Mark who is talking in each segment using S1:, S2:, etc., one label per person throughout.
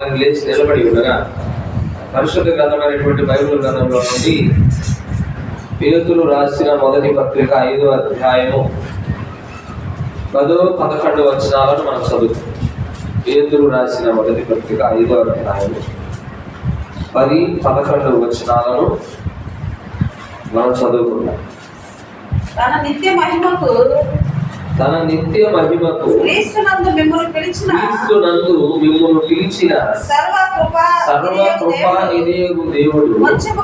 S1: లేచి నిలబడి ఉండగా పరిశుద్ధ గ్రంథమైనటువంటి బైబిల్ గ్రంథంలో నుండి పేతురు రాసిన మొదటి పత్రిక 5వ అధ్యాయము 10-11 వచనాలను మనం చదువుతాం. పేతురు రాసిన మొదటి పత్రిక 5వ అధ్యాయము 10-11 వచనాలను మనం చదువుకున్నాం.
S2: తన నిత్య మహిమకు క్రీస్తునందు మిమ్మును పిలిచిన సర్వ కృపానిధియగు దేవుడు కొంచెము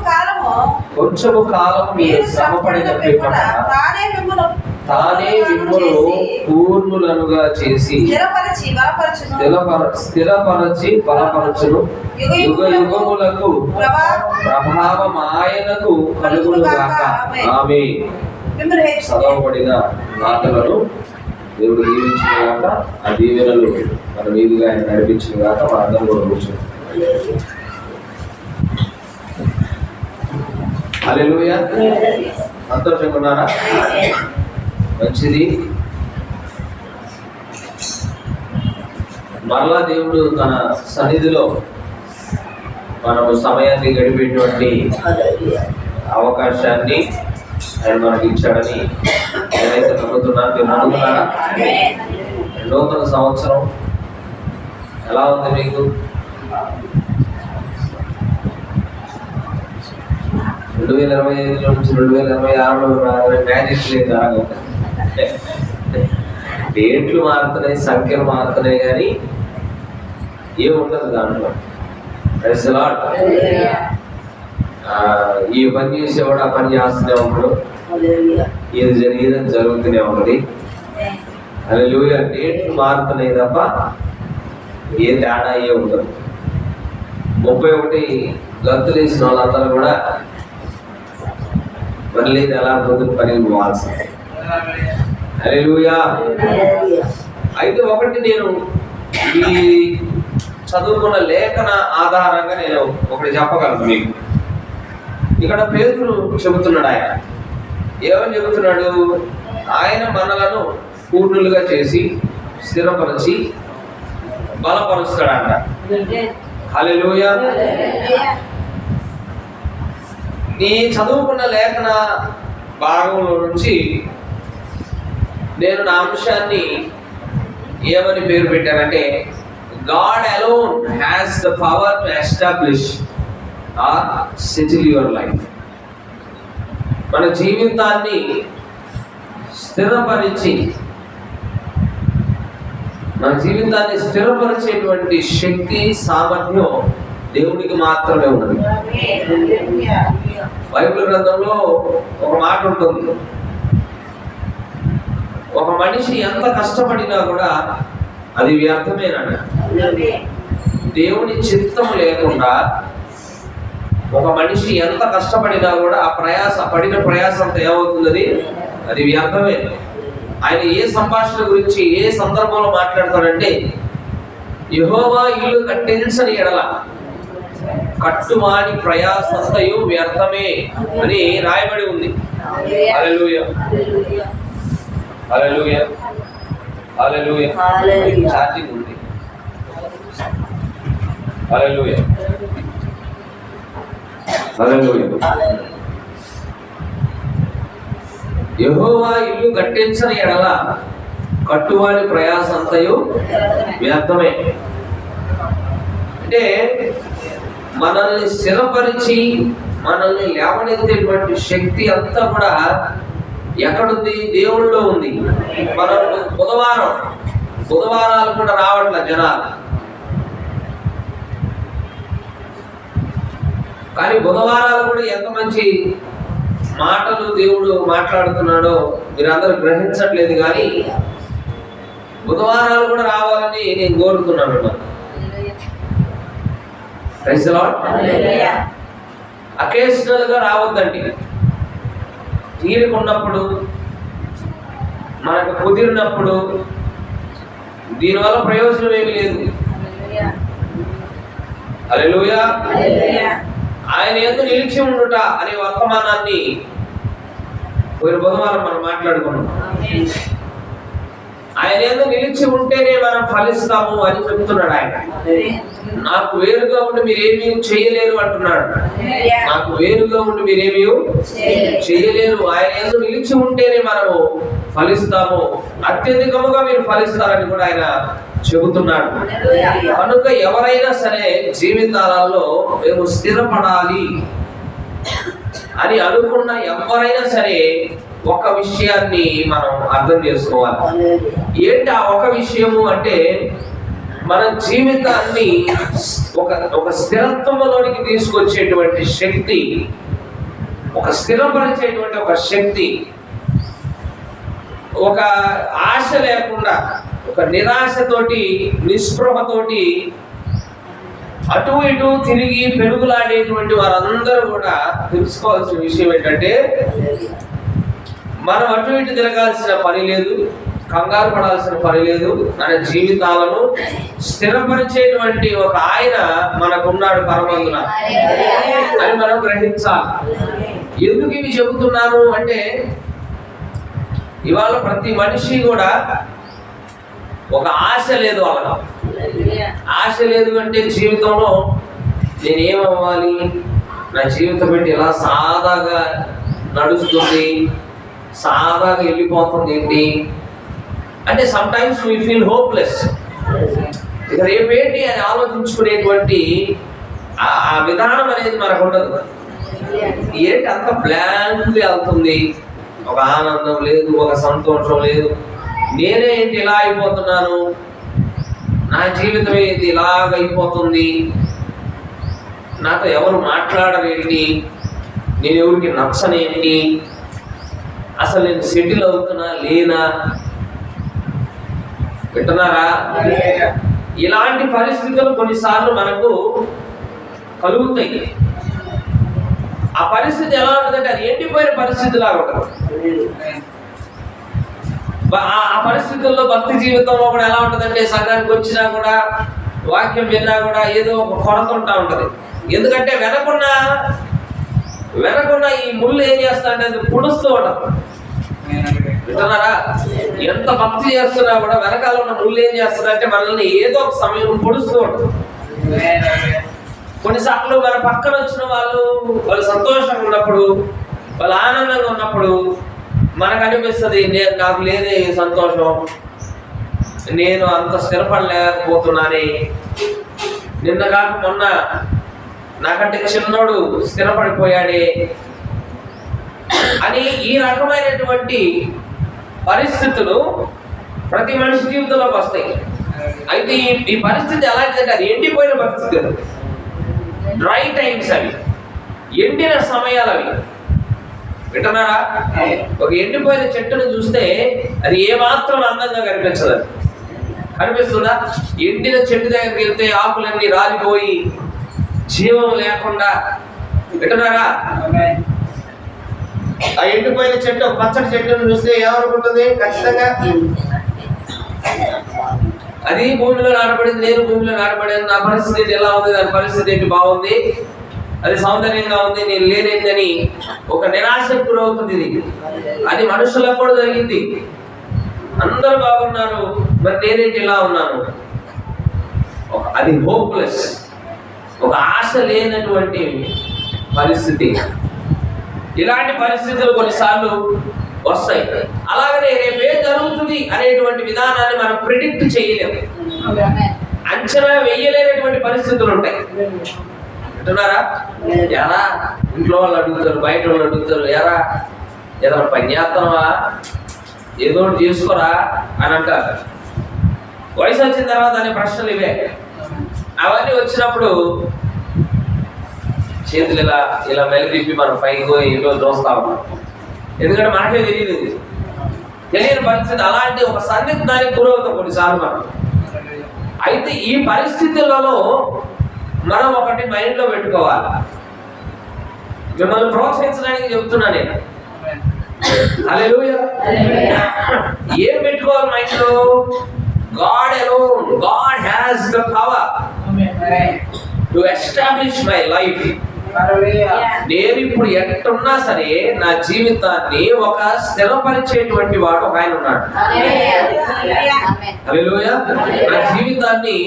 S2: కాలము మీరు శ్రమపడిన పిమ్మట తానే మిమ్మును పూర్ణులనుగా చేసి స్థిరపరచి బలపరచును. యుగ యుగములకు ప్రభావం ఆయనకు కలుగును గాక. ఆమేన్. చదవబడిన మాటలను దేవుడు దీవించిన గాక. ఆ దీవెనలు మన మీదుగా ఆయన నడిపించిన గాక. మన అందరం కూడా కూర్చున్నాం. హల్లెలూయా. సంతోషంగా ఉన్నారా? మంచిది. మరలా దేవుడు తన సన్నిధిలో మనము సమయాన్ని గడిపేటువంటి అవకాశాన్ని ఆయన మనకి ఇచ్చాడని నేనైతే నమ్ముతున్నాను. మీరు నమ్ముతున్నారా? నూతన సంవత్సరం ఎలా ఉంది మీకు? 2025 నుంచి 2026లో మ్యాజిక్ లేదు. డేట్లు మారుతున్నాయి, సంఖ్యలు మారుతున్నాయి, కానీ ఏముండదు దాంట్లో. ఈ పని చేసేవాడు ఆ పని చేస్తూనే ఉంటాడు, ఇది జరిగేదని జరుగుతూనే ఉంటుంది. హల్లెలూయా. డేట్లు మారుతున్నాయి తప్ప ఏ తేడా ఏ ఉండదు. 31 గంతులు వేసిన వాళ్ళందరూ కూడా మళ్ళీ ఎలా పొద్దున పనికి పోవాల్సింది. హల్లెలూయా. అయితే ఒకటి నేను ఈ చదువుకున్న లేఖన ఆధారంగా నేను ఒకటి చెప్పగలను మీకు. ఇక్కడ పేతురు చెబుతున్నాడు. ఆయన ఏమని చెబుతున్నాడు? ఆయన మనలను పూర్ణులుగా చేసి స్థిరపరిచి బలపరుస్తాడంట. హల్లెలూయా. నీ చదువుకున్న లేఖన భాగంలో నుంచి నేను నా అంశాన్ని ఏమని పేరు పెట్టానంటే, God alone has the power to establish or settle your life. మన జీవితాన్ని స్థిరపరిచేటువంటి శక్తి, సామర్థ్యం దేవునికి మాత్రమే ఉన్నది. బైబిల్ గ్రంథంలో ఒక మాట ఉంటుంది, ఒక మనిషి ఎంత కష్టపడినా కూడా అది వ్యర్థమేనండి. దేవుని చిత్తం లేకుండా ఒక మనిషి ఎంత కష్టపడినా కూడా ఆ పడిన ప్రయాసంతో ఏమవుతుంది? అది వ్యర్థమే. ఆయన ఏ సంభాషణ గురించి ఏ సందర్భంలో మాట్లాడతాడంటే, యెహోవా ఇల్లు కట్టించని ఎడల కట్టువాని ప్రయాసంతయు వ్యర్థమే అని రాయబడి ఉంది. హల్లెలూయా. హల్లెలూయా. హల్లెలూయా. ఛార్జింగ్ ఉంది. హల్లెలూయా. హల్లెలూయా. యెహోవా ఇల్లు కట్టించని ఎడల కట్టువాని ప్రయాసంతయు వ్యర్థమే. అంటే మనల్ని స్థిరపరిచి మనల్ని లేవనెత్తేటువంటి శక్తి అంతా కూడా ఎక్కడుంది? దేవుళ్ళలో ఉంది. మనం బుధవారాలు కూడా రావట్లే జనాలు, కానీ బుధవారాలు కూడా ఎంత మంచి మాటలు దేవుడు మాట్లాడుతున్నాడో మీరందరూ గ్రహించట్లేదు. కానీ బుధవారాలు కూడా రావాలని నేను కోరుతున్నాను. అకేషనల్ గా రావద్దండి. తీరుకున్నప్పుడు, మనకు కుదిరినప్పుడు, దీనివల్ల ప్రయోజనం ఏమీ లేదు. హల్లెలూయా. ఆయన యందు నిలిచి ఉండుట అనే వర్తమానాన్ని పోయిన బుధవారం మనం మాట్లాడుకున్నాం. ఆయన ఏదో నిలిచి ఉంటేనే మనం ఫలిస్తాము అని చెప్తున్నాడు ఆయన. నాకు వేరుగా ఉండి మీరేమీ చేయలేరు అంటున్నాడు. నాకు వేరుగా ఉండి మీరేమీ చేయలేరు. ఆయన ఏదో నిలిచి ఉంటేనే మనము ఫలిస్తాము, అత్యధికముగా మీరు ఫలిస్తారని కూడా ఆయన చెబుతున్నాడు. కనుక ఎవరైనా సరే జీవితాలలో మేము స్థిరపడాలి అని అనుకున్న ఎవరైనా సరే ఒక విషయాన్ని మనం అర్థం చేసుకోవాలి. ఏంటి ఆ ఒక విషయము అంటే, మన జీవితాన్ని ఒక స్థిరత్వంలోనికి తీసుకొచ్చేటువంటి శక్తి, ఒక స్థిరపరిచేటువంటి ఒక శక్తి, ఒక ఆశ లేకుండా, ఒక నిరాశతోటి, నిస్పృహతోటి అటు ఇటు తిరిగి పెరుగులాడేటువంటి వారందరూ కూడా తెలుసుకోవాల్సిన విషయం ఏంటంటే, మనం అటు ఇటు తిరగాల్సిన పని లేదు, కంగారు పడాల్సిన పని లేదు. మన జీవితాలను స్థిరపరిచేటువంటి ఒక ఆయన మనకున్నాడు పరమందున అని మనం గ్రహించాలి. ఎందుకు ఇవి చెబుతున్నాను అంటే, ఇవాళ ప్రతి మనిషి కూడా ఒక ఆశ లేదు. వాళ్ళ ఆశ లేదు అంటే జీవితంలో నేనేమవ్వాలి, నా జీవితం పెట్టి ఇలా సాదాగా నడుస్తుంది, సాదాగా వెళ్ళిపోతుంది ఏంటి అంటే, some times we feel hopeless. ఇక రేపేంటి అని ఆలోచించుకునేటువంటి ఆ విధానం అనేది మనకు ఉండదు. ఏంటి అంత బ్లాంక్గా వెళ్తుంది, ఒక ఆనందం లేదు, ఒక సంతోషం లేదు. నేనే ఏంటి ఇలా అయిపోతున్నాను, నా జీవితం ఏంటి ఇలాగ అయిపోతుంది, నాతో ఎవరు మాట్లాడరేంటి, నేను ఎవరికి నచ్చనేంటి, అసలు నేను సెటిల్ అవుతున్నా లేనా, వింటున్నారా? ఇలాంటి పరిస్థితులు కొన్నిసార్లు మనకు కలుగుతాయి. ఆ పరిస్థితి ఎలా ఉంటుందంటే, అది ఎండిపోయిన పరిస్థితి లాగా ఉంటుంది. ఆ పరిస్థితుల్లో భక్తి జీవితంలో కూడా ఎలా ఉంటుందంటే, సంఘానికి వచ్చినా కూడా, వాక్యం విన్నా కూడా ఏదో ఒక కొరత ఉంటా ఉంటుంది. ఎందుకంటే వెనకున్న ఈ ముళ్ళు ఏం చేస్తా అంటే అది పుడుస్తూ ఉండదు. వింటున్నారా? ఎంత భక్తి చేస్తున్నా కూడా వెనకాల ఉన్న ముళ్ళు ఏం చేస్తుందంటే మనల్ని ఏదో ఒక సమయం పొడుస్తూ ఉంటుంది. కొన్నిసార్లు మన పక్కన వచ్చిన వాళ్ళు సంతోషంగా ఉన్నప్పుడు, వాళ్ళు ఆనందంగా ఉన్నప్పుడు మనకు అనిపిస్తుంది, నాకు లేదే ఈ సంతోషం, నేను అంత స్థిరపడలేకపోతున్నానే, నిన్న కాక మొన్న నాకంటే చిన్నోడు స్థిరపడిపోయాడే అని ఈ రకమైనటువంటి పరిస్థితులు ప్రతి మనిషి జీవితంలోకి వస్తాయి. అయితే ఈ పరిస్థితి ఎలాంటిదంటే, అది ఎండిపోయిన పరిస్థితులు, డ్రై టైమ్స్, అవి ఎండిన సమయాలు అవి. వింటున్నారా? ఒక ఎండిపోయిన చెట్టును చూస్తే అది ఏమాత్రం అందంగా కనిపించదు. కనిపిస్తుందా? ఎండిన చెట్టు దగ్గరికి వెళ్తే ఆకులన్నీ రాలిపోయి జీవం లేకుండా, వింటున్నారా? ఆ ఎండిపోయిన చెట్టు, పచ్చడి చెట్టును చూస్తే ఏమనుకుంటుంది? ఖచ్చితంగా అది భూమిలో నాటబడింది, నేను భూమిలో నాటబడింది, నా పరిస్థితి ఎలా ఉంది, దాని పరిస్థితి ఏంటి బాగుంది, అది సౌందర్యంగా ఉంది, నేను లేనేందని ఒక నిరాశకు గురవుతుంది. అది మనుషులకు కూడా జరిగింది. అందరూ బాగున్నారు, మరి నేనేంటి ఇలా ఉన్నాను. అది హోప్లెస్, ఒక ఆశ లేనటువంటి పరిస్థితి. ఇలాంటి పరిస్థితులు కొన్నిసార్లు వస్తాయి. అలాగనే రేపేం జరుగుతుంది అనేటువంటి విధానాన్ని మనం ప్రిడిక్ట్ చేయలేము, అంచనా వేయలేనటువంటి పరిస్థితులు ఉంటాయి. అంటున్నారా? ఎలా ఇంట్లో వాళ్ళు అడుగుతారు, బయట వాళ్ళు అడుగుతారు, ఎరా ఏదైనా పని చేస్తున్నావా, ఏదో ఒకటి చేసుకోరా అని అంటారు. వయసు వచ్చిన తర్వాత అనే ప్రశ్నలు ఇవే. అవన్నీ వచ్చినప్పుడు చేతులు ఇలా ఇలా మెలిదిప్పి మనం పైకి ఏదో చూస్తా ఉన్నాం. ఎందుకంటే మనకే తెలియని పరిస్థితి, అలాంటి ఒక సందిగ్ధానికి గురవుతాం కొన్నిసార్లు మనం. అయితే ఈ పరిస్థితులలో మనం ఒకటి మైండ్లో పెట్టుకోవాలి. మిమ్మల్ని ప్రోత్సహించడానికి చెప్తున్నా నేను. హల్లెలూయా. ఏం పెట్టుకోవాలి మైండ్లో? God alone, God has the power to establish my life. నేను ఇప్పుడు ఎట్టున్నా సరే నా జీవితాన్ని ఒక స్థిరపరిచేటువంటి వాడు ఒక ఆయన ఉన్నాడు. హల్లెలూయా. నా జీవితాన్ని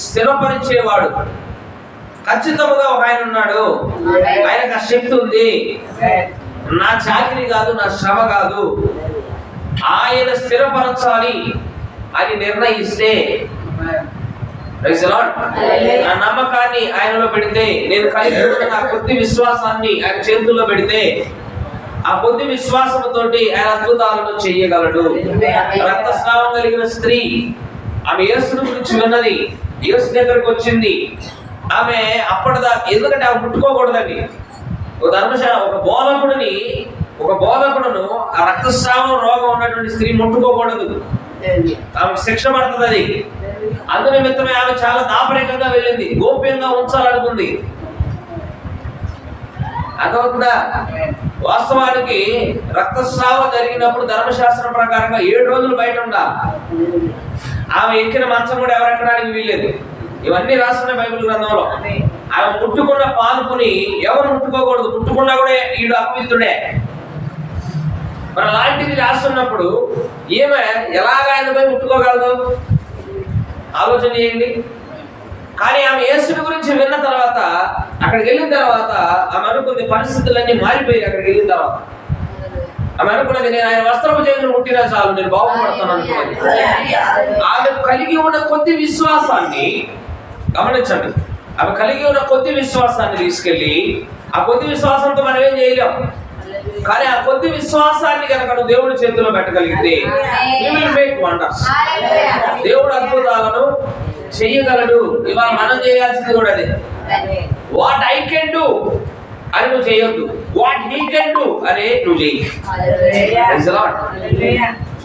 S2: స్థిరపరిచేవాడు ఖచ్చితంగా ఒక ఆయన ఉన్నాడు. ఆయనకు ఆ శక్తి ఉంది. నా చాకిరీ కాదు, నా శ్రమ కాదు, ఆయన స్థిరపరచాలి అని నిర్ణయిస్తే, నా నమ్మకాన్ని ఆయనలో పెడితే, నేను కలిగి ఉన్న నా కొద్ది విశ్వాసాన్ని ఆయన చేతుల్లో పెడితే, ఆ కొద్ది విశ్వాసంతో ఆయన అద్భుతాలను చేయగలడు. రక్తస్రావం కలిగిన స్త్రీ, ఆమె యేసుని గురించి విన్నది, యేసు దగ్గరకు వచ్చింది. ఆమె అప్పటిదాకా, ఎందుకంటే ఆమె ముట్టుకోకూడదండి. ఒక బోధకుడును ఆ రక్తస్రావం రోగం ఉన్నటువంటి స్త్రీ ముట్టుకోకూడదు, ఆమెకు శిక్ష పడుతుంది. అది అందు నిమిత్తమే ఆమె చాలా దాపరికంగా వెళ్ళింది, గోప్యంగా ఉంచాలనుకుంది. అదవుతుందా? వాస్తవానికి రక్తస్రావం జరిగినప్పుడు ధర్మశాస్త్రం ప్రకారంగా 7 రోజులు బయట ఉండాలి. ఆమె ఎక్కిన మంచం కూడా ఎవరెక్కడానికి వీల్లేదు. ఇవన్నీ రాసిన బైబిల్ గ్రంథంలో. ఆమె ముట్టుకున్న పాలుపుని ఎవరు ముట్టుకోకూడదు, ముట్టుకున్నా కూడా ఈడు అపవిత్రుడే. మరి అలాంటిది రాస్తున్నప్పుడు ఈమె ఎలాగ ఆయనపై ముట్టుకోగలదు? ఆలోచన చేయండి. కానీ ఆమె యేసుని గురించి విన్న తర్వాత, అక్కడికి వెళ్ళిన తర్వాత ఆమె అనుకుంది, పరిస్థితులన్నీ మారిపోయి. అక్కడికి వెళ్ళిన తర్వాత ఆమె అనుకున్నది, నేను ఆయన వస్త్రపు చేతులు ముట్టినా చాలు, నేను బాగుపడతాను అనుకున్నది. ఆమె కలిగి ఉన్న కొద్ది విశ్వాసాన్ని గమనించండి. ఆమె కలిగి ఉన్న కొద్ది విశ్వాసాన్ని తీసుకెళ్ళి, ఆ కొద్ది విశ్వాసంతో మనం ఏం చేయలేం. కానీ ఆ కొద్ది విశ్వాసాన్ని కనుక నువ్వు దేవుడి చేతిలో పెట్టగలిగితే, you will make wonders. దేవుడు అద్భుతాలను చెయ్యగలడు. ఇవాళ మనం చేయాల్సింది కూడా అదే. వాట్ ఐ కెన్ డూ అని నువ్వు చేయొద్దు, వాట్ హీ కెన్ డూ అనే నువ్వు చెయ్యి.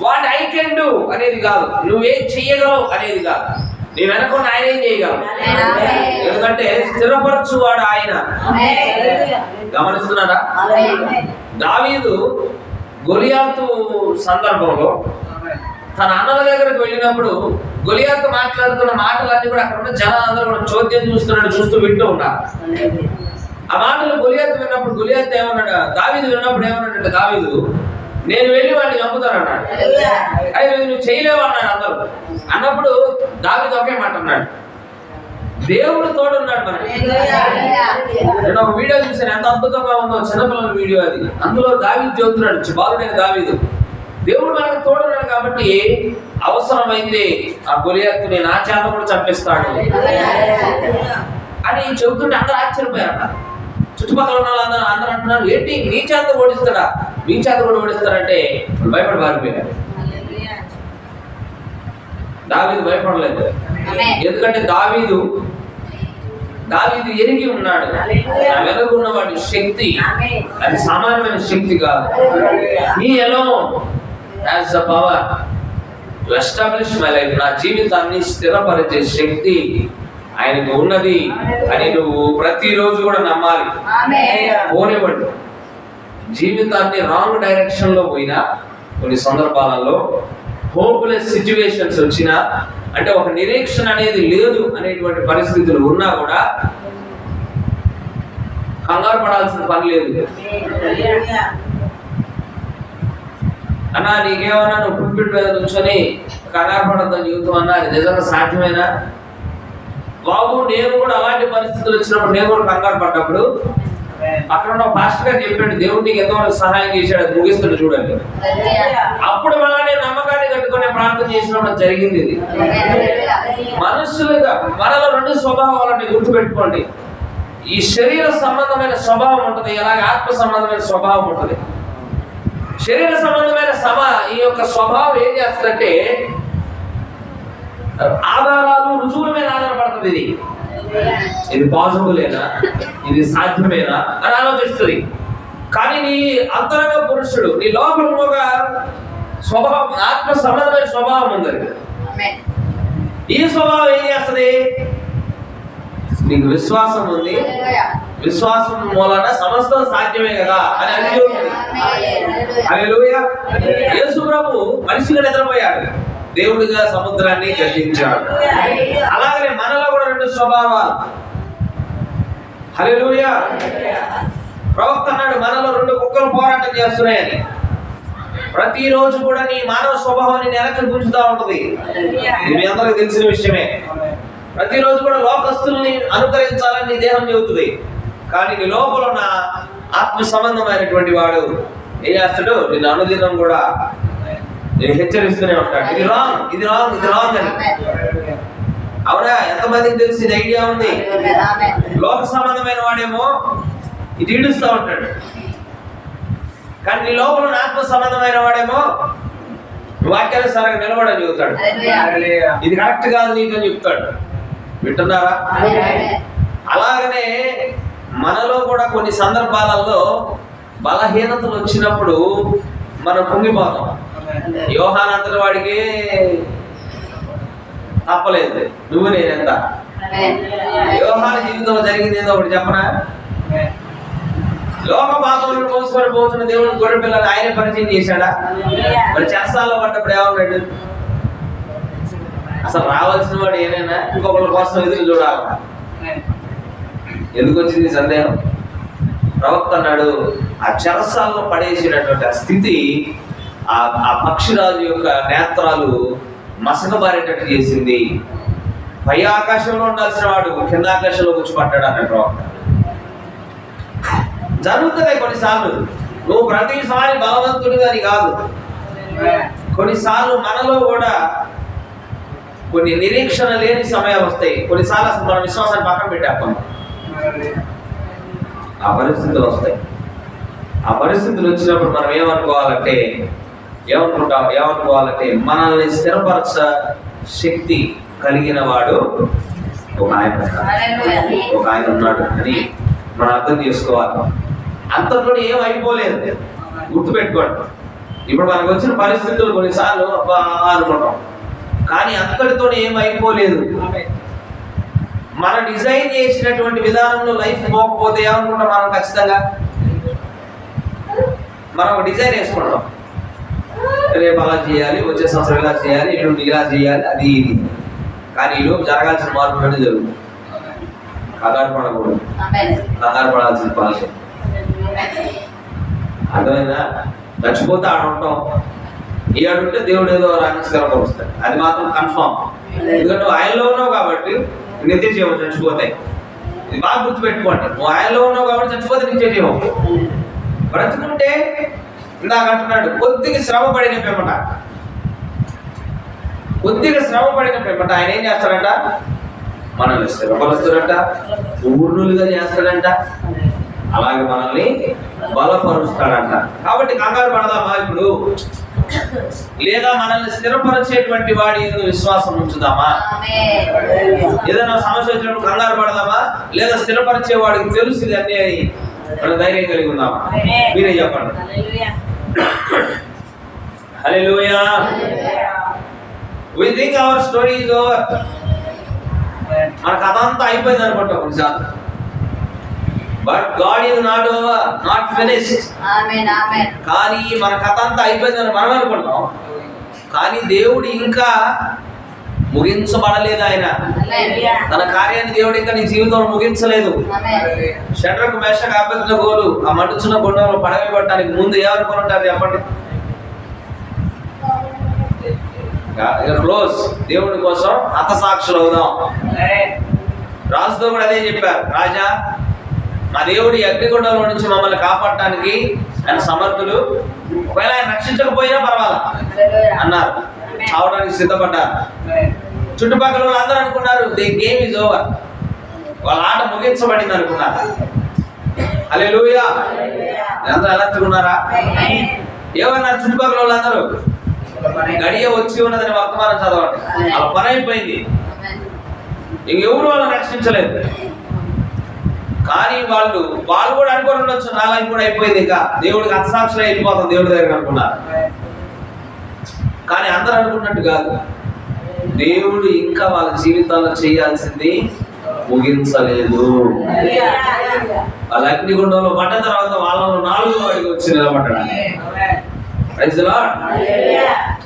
S2: వాట్ ఐ కెన్ డూ అనేది కాదు, నువ్వేం చెయ్యగలవు అనేది కాదు. నీ వెనకుండా ఆయన ఏం చేయగలవు, ఎందుకంటే స్థిరపరచువాడు ఆయన. గమనిస్తున్నారా? దావీదు గొలియాతు సందర్భంలో తన అన్నల దగ్గరకు వెళ్ళినప్పుడు గొలియాతు మాట్లాడుతున్న మాటలన్నీ కూడా అక్కడ ఉన్న జనాలందరూ కూడా చోద్యం చూస్తూ వింటూ ఉన్నారు. ఆ మాటలు గొలియాతు విన్నప్పుడు గొలియాతు ఏమన్నాడు, దావీదు విన్నప్పుడు ఏమన్నాడంటే, దావీదు నేను వెళ్ళి వాడిని చంపుతాను అన్నాడు. అయితే నువ్వు చేయలేవు అన్నాడు అందరూ. అన్నప్పుడు దావీదు ఒకే మాట అన్నాడు, దేవుడు తోడున్నాడు మనకి. నేను ఒక వీడియో చూసాను, ఎంత అద్భుతంగా ఉందో, చిన్నపిల్లల వీడియో అది. అందులో దావీదు చెబుతున్నాడు, బాలుడైన దావీదు, దేవుడు మనకు తోడున్నాడు కాబట్టి అవసరమైతే ఆ గొలియాతుని నా చేత కూడా చంపిస్తాడు అని చెబుతుంటే అందరూ ఆశ్చర్యపోయారట. చుట్టుపక్కల ఉన్న వాళ్ళందరూ అంటున్నారు, ఏంటి నీ చేత ఓడిస్తాడా, మీ చేత కూడా ఓడిస్తాడంటే భయపడి పారిపోయాడు. దావీదు భయపడలేదు, ఎందుకంటే దావీదు ఎరిగి ఉన్నాడు, వెనకున్న వాడి శక్తి అది సామాన్యమైన శక్తి కాదు. He alone has the power to establish my life. నా జీవితాన్ని స్థిరపరిచే శక్తి ఆయనకు ఉన్నది అని నువ్వు ప్రతిరోజు కూడా నమ్మాలి. పోనివ్వండి, జీవితాన్ని రాంగ్ డైరెక్షన్ లో పోయినా, కొన్ని సందర్భాలలో హోప్లెస్ సిచ్యువేషన్స్ వచ్చినా, అంటే ఒక నిరీక్షణ అనేది లేదు అనేటువంటి పరిస్థితులు ఉన్నా కూడా కంగారు పడాల్సిన పని లేదు. అన్నా నీకేమన్నా నువ్వు పుట్టిన మీద నుంచొని కంగారు పడద్దని జీవితం అన్నా, అది నిజంగా సాధ్యమేనా? బాబు నేను కూడా అలాంటి పరిస్థితులు వచ్చినప్పుడు, నేను కూడా కంగారు పడ్డప్పుడు అక్కడ ఉన్న పాస్టర్ గారు చెప్పాడు, దేవుడు నీకు ఎంతవరకు సహాయం చేశాడు, అది ముగిస్తాడు చూడండి. అప్పుడు మళ్ళా నేను నమ్మకాన్ని కట్టుకునే ప్రార్థన చేసినప్పుడు జరిగింది. ఇది మనుషులుగా మనలో 2 స్వభావాలని గుర్తుపెట్టుకోండి. ఈ శరీర సంబంధమైన స్వభావం ఉంటుంది, అలాగే ఆత్మ సంబంధమైన స్వభావం ఉంటుంది. శరీర సంబంధమైన ఈ యొక్క స్వభావం ఏం చేస్తుందంటే ఆధారాలు, రుజువుల మీద ఆధారపడుతుంది. ఇది పాసిబులేనా, ఇది సాధ్యమేనా అని ఆలోచిస్తుంది. కానీ నీ అంతరంగ పురుషుడు, నీ లోపల ఒక స్వభావం, ఆత్మ సంబంధమైన స్వభావం ఉంది. ఈ స్వభావం ఏం చేస్తుంది? నీకు విశ్వాసం ఉంది, విశ్వాసం మూలన సమస్తం సాధ్యమే కదా అని అనిపిస్తుంది. హల్లెలూయా. యేసు ప్రభు మనిషిగా నిద్రపోయాడు, దేవుడిగా సముద్రాన్ని గర్జించాడు. అలాగనే మనలో కూడా 2 స్వభావాలు. హల్లెలూయా. ప్రవక్త అన్నాడు, మనలో 2 కుక్కలు పోరాటం చేస్తున్నాయని. ప్రతిరోజు కూడా నీ మానవ స్వభావాన్ని నెలకి గుంజుతూ ఉంటుంది. ఇది మీ అందరికి తెలిసిన విషయమే. ప్రతిరోజు కూడా లోకస్తుల్ని అనుకరించాలని నీ దేహం చెబుతుంది. కానీ నీ లోపల ఉన్న ఆత్మ సంబంధమైనటువంటి వాడు ఏం చేస్తాడు? నిన్ను అనుదినం కూడా నేను హెచ్చరిస్తూనే ఉంటాడు. ఇది రాంగ్, ఇది రాంగ్, ఇది రాంగ్ అని. అవునా? ఎంతమందికి తెలిసి ఇది ఐడియా ఉంది? లోక సంబంధమైన వాడేమో ఇటు ఈడుస్తూ ఉంటాడు. కానీ నీ లోపల ఆత్మ సంబంధమైన వాడేమో వాక్యానుసారంగా నిలబడని చెబుతాడు. ఇది కరెక్ట్ కాదు నీకు అని చెప్తాడు. వింటున్నారా? అలాగనే మనలో కూడా కొన్ని సందర్భాలలో బలహీనతలు వచ్చినప్పుడు మనం పొంగిపోతాం. యోహాను అంతటి వాడికి తప్పలేదు, నువ్వు నేనెంత. యోహాను జీవితంలో జరిగింది ఏదో ఒకటి చెప్పనా? లోక పాపములను మోసుకొని పోతున్న దేవుడు గొర్రె పిల్లని ఆయనే పరిచయం చేశాడా? మరి చెరసాల్లో పడ్డప్పుడు ఏమన్నాడు? అసలు రావాల్సిన వాడు ఏమైనా ఇంకొకరి కోసం ఎదురు చూడాలి. ఎందుకు వచ్చింది సందేహం? ప్రవక్త అన్నాడు, ఆ చెరసాల్లో పడేసినటువంటి ఆ స్థితి ఆ పక్షిరాజు యొక్క నేత్రాలు మసకబారేటట్టు చేసింది. పై ఆకాశంలో ఉండాల్సిన వాడు కింద ఆకాశంలో కూర్చోపడ్డాడు అన్నాడు ప్రవక్త. జరుగుతుంది కొన్నిసార్లు. నువ్వు ప్రతిసారి బలవంతుడిగా అని కాదు. కొన్నిసార్లు మనలో కూడా కొన్ని నిరీక్షణ లేని సమయాలు వస్తాయి. కొన్నిసార్లు అసలు మన విశ్వాసాన్ని పక్కన పెట్టేస్తాం. ఆ పరిస్థితులు వస్తాయి. ఆ పరిస్థితులు వచ్చినప్పుడు మనం ఏమనుకోవాలంటే మనల్ని స్థిరపరచ శక్తి కలిగిన వాడు ఒక ఆయన ఉన్నాడు అని మనం అర్థం చేసుకోవాలి. అంతలో ఏం అయిపోలేదు, గుర్తుపెట్టుకోండి. ఇప్పుడు మనకు వచ్చిన పరిస్థితులు కొన్నిసార్లు అనుకుంటాం, కానీ అక్కడితో ఏం అయిపోలేదు. మన డిజైన్ చేసినటువంటి విధానంలో లైఫ్ పోకపోతే ఏమనుకుంటాం? మనం ఖచ్చితంగా మనం ఒక డిజైన్ వేసుకుంటాం. రేపు అలా చేయాలి, వచ్చే సంవత్సరం ఇలా చేయాలి, ఎల్లుండి ఇలా చేయాలి, అది ఇది. కానీ ఈలోపు జరగాల్సిన మార్పులు అనేది జరుగుతుంది. కంగారు పడకూడదు, కంగారు పడాల్సిన పని. అర్థమైనా? చచ్చిపోతే ఆడుంటాం. ఈ ఆడుంటే దేవుడు ఏదో రాణించగలపరుస్తాడు, అది మాత్రం కన్ఫామ్. ఎందుకంటే నువ్వు ఆయనలో ఉన్నావు కాబట్టి నిత్య జీవం చచ్చిపోతాయి. ఇది బాగా గుర్తుపెట్టుకోండి. నువ్వు ఆయనలో ఉన్నావు కాబట్టి చచ్చిపోతే నిత్య జీవం. బ్రతుకుంటే ఇందాక అంటున్నాడు, కొద్దిగా శ్రమ పడిన పిమ్మట ఆయన ఏం చేస్తాడంట? మనల్ని స్థిరపరుస్తాడంట, పూర్ణులుగా చేస్తాడంట, అలాగే మనల్ని బలపరుస్తాడంట. కాబట్టి కంగారు పడదామా ఇప్పుడు? లేదా మనల్ని స్థిరపరిచేటువంటి వాడి యందు విశ్వాసం ఉంచుదామా? ఏదైనా సమస్య వచ్చినప్పుడు కంగారు పడదామా? లేదా స్థిరపరిచే వాడికి తెలుసు ఇది అన్నీ అని మనం ధైర్యం కలిగి ఉందామా? మీరే చెప్పండి. హల్లెలూయా. We think our story is over. మన కథ అంతా అయిపోయింది అనుకుంటాం కొన్నిసార్లు. But God is not over, not finished. కానీ మన కథ అంతా అయిపోయిందని మనం అనుకుంటాం, కానీ దేవుడు ఇంకా ముగించబడలేదు. ఆయన తన కార్యాన్ని దేవుడు ఇంకా నీ జీవితంలో ముగించలేదు. షడ్రకు మేషకు అబేద్నెగోలు ఆ మండుచున్న గుండంలో పడవేయబడటానికి ముందు ఏమనుకుని ఉంటారు చెప్పండి? క్లోజ్, దేవుడి కోసం హతసాక్షులు అవుదాం. రాజుతో కూడా అదే చెప్పారు, రాజా మా దేవుడి అగ్నిగుండంలో నుంచి మమ్మల్ని కాపాడటానికి ఆయన సమర్థులు, ఒకవేళ ఆయన రక్షించకపోయినా పర్వాలా అన్నారు. చావడానికి సిద్ధపడ్డారు. చుట్టుపక్కల వాళ్ళు అందరూ అనుకున్నారు ది గేమ్ ఈజ్ ఓవర్, వాళ్ళ ఆట ముగించబడింది అనుకున్నారు. హల్లెలూయా. అందరూ అలర్ట్గా ఏమన్నారు చుట్టుపక్కల వాళ్ళందరూ? గడియ వచ్చి ఉన్నదని వర్తమానం చదవండి. అలా పని అయిపోయింది, ఇంకెవరు వాళ్ళని రక్షించలేదు. కానీ వాళ్ళు కూడా అనుకుని ఉండొచ్చు, నా లైఫ్ కూడా అయిపోయింది, ఇంకా దేవుడికి హతసాక్షులు వెళ్ళిపోతాం దేవుడి దగ్గర అనుకున్నారు. కానీ అందరూ అనుకున్నట్టు కాదు. దేవుడు ఇంకా వాళ్ళ జీవితాల్లో చేయాల్సింది ముగించలేదు. వాళ్ళ అగ్నిగుండంలో పడ్డ తర్వాత వాళ్ళలో 4వ వాడికి వచ్చి నిలబడ్డాడు.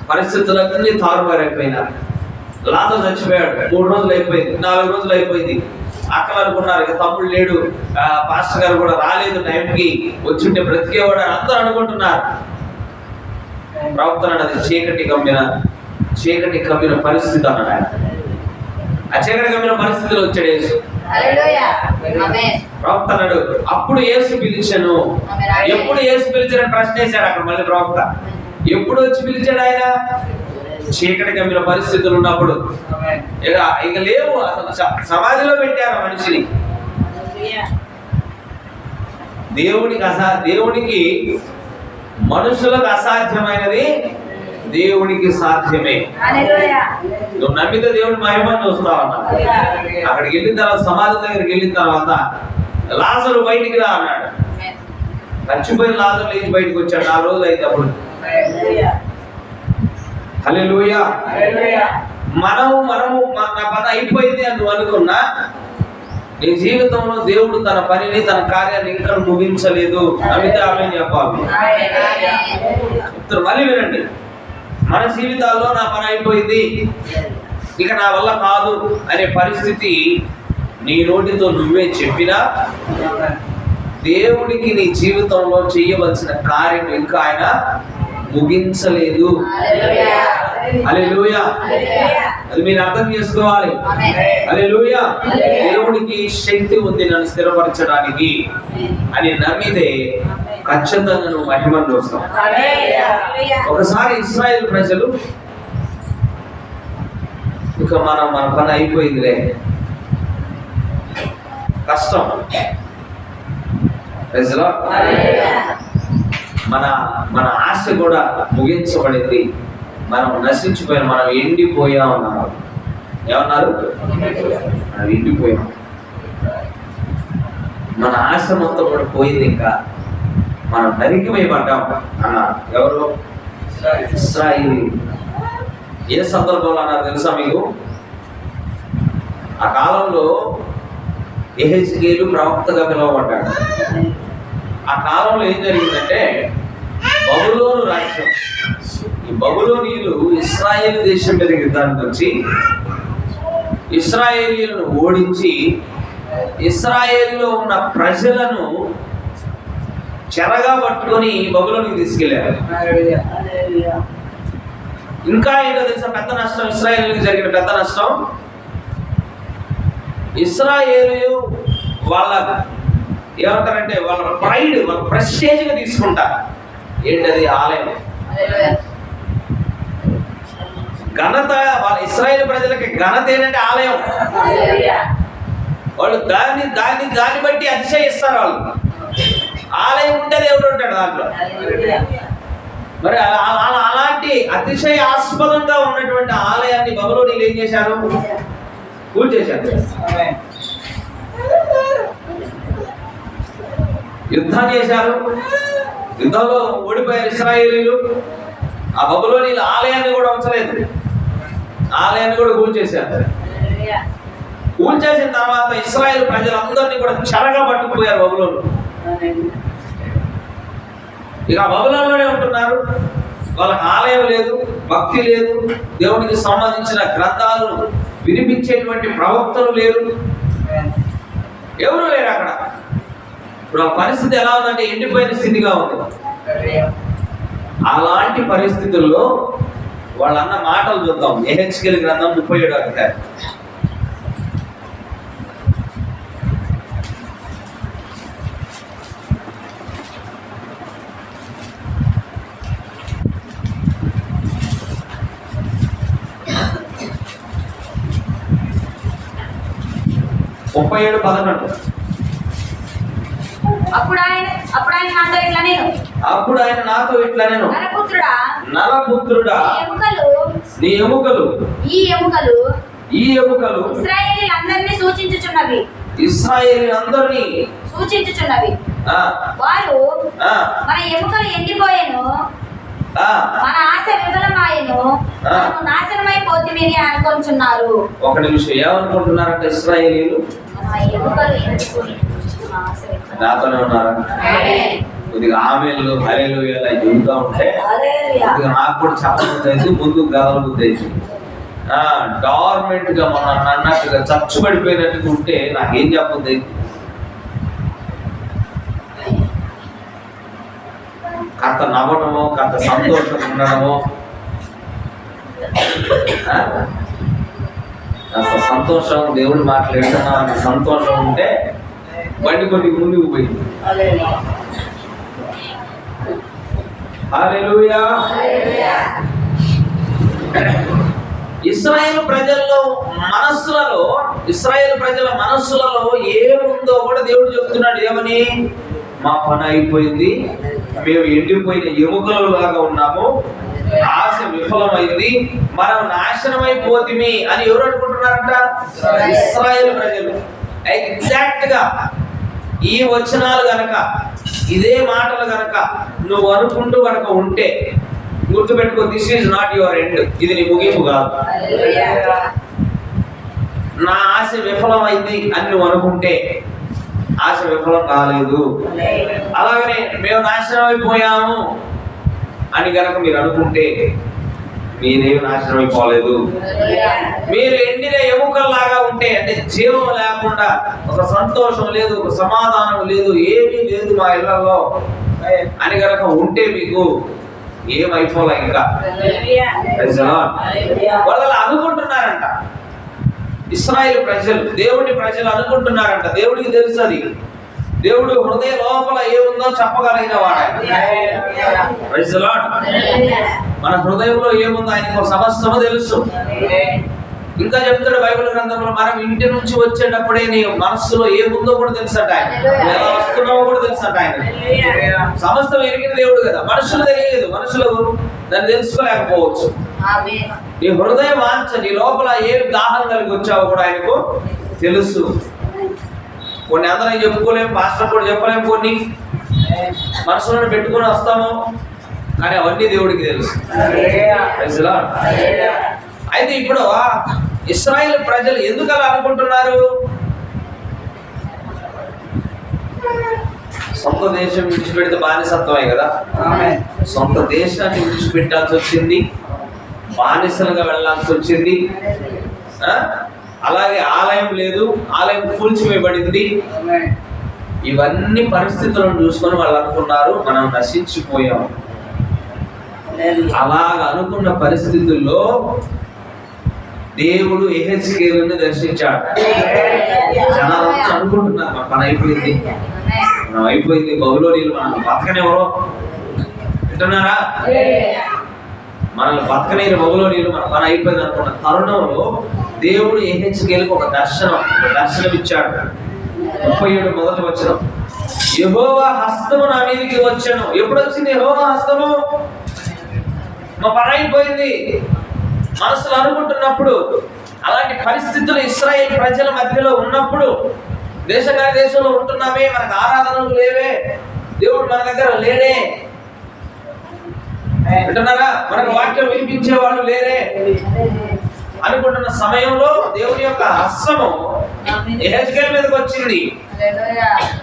S2: పరిస్థితులన్నీ తారుమారైపోయినా. లాజరు చచ్చిపోయాడు, 3 రోజులు అయిపోయింది, 4 రోజులు అయిపోయింది. అక్కలు అనుకున్నారు ఇక తమ్ముడు లేడు, పాస్టర్ గారు కూడా రాలేదు టైంకి, వచ్చింటే బ్రతికేవాడు అని అందరూ అనుకుంటున్నారు. ప్రవక్త అది చీకటి కమ్మిన పరిస్థితి అన్నాడు ఆయన. ఆ చీకటి కమ్మిన పరిస్థితిలో వచ్చాడు యేసు. ప్రవక్త అన్నాడు అప్పుడు యేసు పిలిచాను. ఎప్పుడు యేసు పిలిచాడని ప్రశ్న వేశాడు అక్కడ మళ్ళీ ప్రవక్త. ఎప్పుడు వచ్చి పిలిచాడు ఆయన? చీకటి కమ్మిన పరిస్థితులు ఉన్నప్పుడు. ఇక లేవు, అసలు సమాధిలో పెట్టారు మనిషిని. దేవునికి మనుషులకు అసాధ్యమైనది దేవునికి సాధ్యమే. నువ్వు నమ్మితే దేవుని మహిమను చూస్తావన్నా. అక్కడికి వెళ్ళిన తర్వాత, సమాధి దగ్గరికి వెళ్ళిన తర్వాత లాజరు బయటికి రా అన్నాడు. చచ్చిపోయిన లాజరు లేచి బయటకు వచ్చాడు. 4 రోజులు అయితే అప్పుడు. హల్లెలూయా. మనము నా పని అయిపోయింది అని నువ్వు అనుకున్నా, నీ జీవితంలో దేవుడు తన పనిని, తన కార్యాన్ని ఇంకా ముగించలేదు. నమ్మితే ఆమె చెప్పాలి. మళ్ళీ వినండి, మన జీవితాల్లో నా పని అయిపోయింది, ఇక నా వల్ల కాదు అనే పరిస్థితి నీ నోటితో నువ్వే చెప్పినా, దేవుడికి నీ జీవితంలో చేయవలసిన కార్యం ఇంకా ఆయన ముగించలేదు. హల్లెలూయా. అది మీరు అర్థం చేసుకోవాలి. హల్లెలూయా. దేవుడికి శక్తి ఉంది నన్ను స్థిరపరచడానికి అని నమ్మితే ఖచ్చితంగా నువ్వు మహిమను చూస్తావు. ఒకసారి ఇశ్రాయేలు ప్రజలు ఇక మన పని అయిపోయిందిలే, కష్టం, మన ఆశ కూడా ముగించబడింది, మనం నశించిపోయాం, మనం ఎండిపోయాం అన్నారు. ఏమన్నారు? మనం ఎండిపోయాం, మన ఆశ మొత్తం కూడా పోయింది, ఇంకా మనం నరికివేయబడ్డాం అన్నారు. ఎవరు? ఇశ్రాయేలు. ఏ సందర్భంలో అన్నారు తెలుసా మీకు? ఆ కాలంలో యెహెజ్కేలు ప్రవక్తగా పిలువబడ్డాడు. ఆ కాలంలో ఏం జరిగిందంటే, బబులోను రాజ్యం, ఈ బబులోనీయులు ఇశ్రాయేలు దేశం మీద యుద్ధానికి వచ్చి ఇశ్రాయేలీయులను ఓడించి ఇశ్రాయేలులో ఉన్న ప్రజలను చెరగా పట్టుకొని బబులోనికి తీసుకెళ్లారు. ఇంకా ఏంటో తెలుసా పెద్ద నష్టం? ఇశ్రాయేలుకి జరిగిన పెద్ద నష్టం, ఇశ్రాయేలు వాళ్ళ ఏమంటారంటే వాళ్ళ ప్రైడ్, వాళ్ళ ప్రెస్టేజ్గా తీసుకుంటారు. ఏంటది? ఆలయం. ఘనత, వాళ్ళ ఇశ్రాయేలు ప్రజలకి ఘనత ఏంటంటే ఆలయం. వాళ్ళు దాన్ని బట్టి అతిశయిస్తారు. వాళ్ళు ఆలయం ఉంటే దేవుడు ఉంటాడు దాంట్లో. మరి అలాంటి అతిశయాస్పదంగా ఉన్నటువంటి ఆలయాన్ని బబులోనీయులు ఏం చేశారు? కూల్చేశారు. యుద్ధం చేశారు. యుద్ధంలో ఓడిపోయారు ఇశ్రాయేలీయులు. ఆ బబులోనీయులు ఆలయాన్ని కూడా ఉంచలేదు, ఆలయాన్ని కూడా కూల్చేశారు. కూల్చేసిన తర్వాత ఇశ్రాయేలు ప్రజలందరినీ కూడా చెరగా పట్టుకుపోయారు బబులోను. ఇక బబులోనులోనే ఉంటున్నారు. వాళ్ళకి ఆలయం లేదు, భక్తి లేదు, దేవునికి సంబంధించిన గ్రంథాలు వినిపించేటువంటి ప్రవక్తలు లేరు, ఎవరు లేరు అక్కడ. ఇప్పుడు ఆ పరిస్థితి ఎలా ఉందంటే ఎండిపోయిన స్థితిగా ఉంది. అలాంటి పరిస్థితుల్లో వాళ్ళన్న మాటలు చూద్దాం. యెహెజ్కేలు గ్రంథం 37వ అధ్యాయం.
S3: అప్పుడు ఆయన నాతో ఇట్లా నేను
S2: నరపుత్రుడా, నీ ఎముకలు
S3: ఇశ్రాయేలీయులందరినీ సూచించుచున్నవి. వారు మన ఎముకలు ఎండిపోయెను, మన ఆశ విఫలమాయెను, మనము నాశనమైపోతిమని అనుకుంటున్నారు.
S2: ఒక నిమిషం, ఏమనుకుంటున్నారంటే ఇశ్రాయేలీయులు? నాతోనే ఉన్నారా? కొద్దిగా ఆమెలు హల్లెలూయా ఇలా చెబుతూ ఉంటే కొద్దిగా నాకు కూడా చెప్పబుద్ధి అయితే, ముందు గదల బుద్ధి అయితే. డార్మెంట్ గా మనం అన్నట్టుగా చచ్చు పడిపోయినట్టుగా ఉంటే నాకేం చెప్పదు. కాస్త నవ్వడమో కాస్త సంతోషంగా ఉండడమో, కాస్త సంతోషం దేవుడు మాట్లాడుతున్నా అంత సంతోషం ఉంటే బండి కొన్ని ముందుకు పోయింది. హల్లెలూయా. ఇశ్రాయేలు ప్రజల మనస్సులలో ఏముందో కూడా దేవుడు చెప్తున్నాడు. ఏమని? మా పని అయిపోయింది, మేము ఎండిపోయిన ఎముకల లాగా ఉన్నాము, ఆశ విఫలమైంది, మనం నాశనం అయిపోతిమి అని ఎవరు అనుకుంటున్నారంట? ఇశ్రాయేలు ప్రజలు. ఎగ్జాక్ట్ గా ఈ వచనాలు గనక, ఇదే మాటలు గనక నువ్వు అనుకుంటూ గనక ఉంటే గుర్తుపెట్టుకో, this is not your end. ఇది నీ ముగింపు కాదు. నా ఆశ విఫలమైంది అని నువ్వు అనుకుంటే ఆశ విఫలం కాలేదు. అలాగనే మేము నాశనం అయిపోయాము అని గనక మీరు అనుకుంటే మీరేమి నాశనం అయిపోలేదు. మీరు ఎండిన ఎముకల్లాగా ఉంటే, అంటే జీవం లేకుండా, ఒక సంతోషం లేదు, ఒక సమాధానం లేదు, ఏమీ లేదు మా ఇళ్లలో అని గనక ఉంటే మీకు ఏమైపోలే. ఇంకా వాళ్ళు అనుకుంటున్నారంట, ఇశ్రాయేలు ప్రజలు, దేవుడి ప్రజలు అనుకుంటున్నారంట, దేవుడికి తెలుసు అది. దేవుడు హృదయ లోపల ఏముందో చెప్పగలిగిన వాడు. మన హృదయంలో ఏముందో ఆయనకు సమస్తము తెలుసు. ఇంకా చెప్తాడు బైబిల్ గ్రంథంలో, మనం ఇంటి నుంచి వచ్చేటప్పుడే నీ మనస్సులో ఏముందో కూడా తెలుసట ఆయన, ఎలా వస్తున్నావో కూడా తెలుసట ఆయన. సమస్తం ఎరిగిన దేవుడు కదా. మనుషులు తెలియదు, మనుషులు దాన్ని తెలుసుకోలేకపోవచ్చు. నీ హృదయ వాంఛ, నీ లోపల ఏ దాహం కలిగి వచ్చావో కూడా ఆయనకు తెలుసు. కొన్ని అందరం చెప్పుకోలేము, పాస్టర్ కూడా చెప్పలేము, కొన్ని మనసులను పెట్టుకొని వస్తాము, కానీ అవన్నీ దేవుడికి తెలుసు. అయితే ఇప్పుడు ఇశ్రాయేలు ప్రజలు ఎందుకు అలా అనుకుంటున్నారు? సొంత దేశం విడిచిపెడితే బానిసత్వమే కదా. సొంత దేశాన్ని విడిచిపెట్టాల్సి వచ్చింది, బానిసలుగా వెళ్ళాల్సి వచ్చింది. అలాగే ఆలయం లేదు, ఆలయం కూల్చివేయబడింది. ఇవన్నీ పరిస్థితులను చూసుకొని వాళ్ళు అనుకున్నారు మనం నశించిపోయాం. అలాగ అనుకున్న పరిస్థితుల్లో దేవుడు యెహెజ్కేలుని దర్శించాడు. జనాలంతా అనుకుంటున్నారు మన పని అయిపోయింది, మనం అయిపోయింది, బబులోనీయులు మనల్ని బతకనివ్వరు. వింటున్నారా? మనల్ని బతకనేరు బబులోనీయులు, మన పని అయిపోయింది అనుకున్న తరుణంలో దేవుడు యెహెజ్కేలుకు ఒక దర్శనం ఇచ్చాడు. 37 మొదటి వచనం, యెహోవా హస్తము నా మీదకి వచ్చెను. ఎప్పుడు వచ్చింది యెహోవా హస్తము? మా పని అయిపోయింది మనసులో అనుకుంటున్నప్పుడు, అలాంటి పరిస్థితులు ఇశ్రాయేల్ ప్రజల మధ్యలో ఉన్నప్పుడు, దేశంలో ఉంటున్నామే, మనకు ఆరాధనలు లేవే, దేవుడు మన దగ్గర లేడే, అంటున్నారా, మనకు వాక్యం వినిపించే వాళ్ళు లేరే అనుకుంటున్న సమయంలో దేవుని యొక్క హస్తము యెహెజ్కేలు మీదకి వచ్చింది.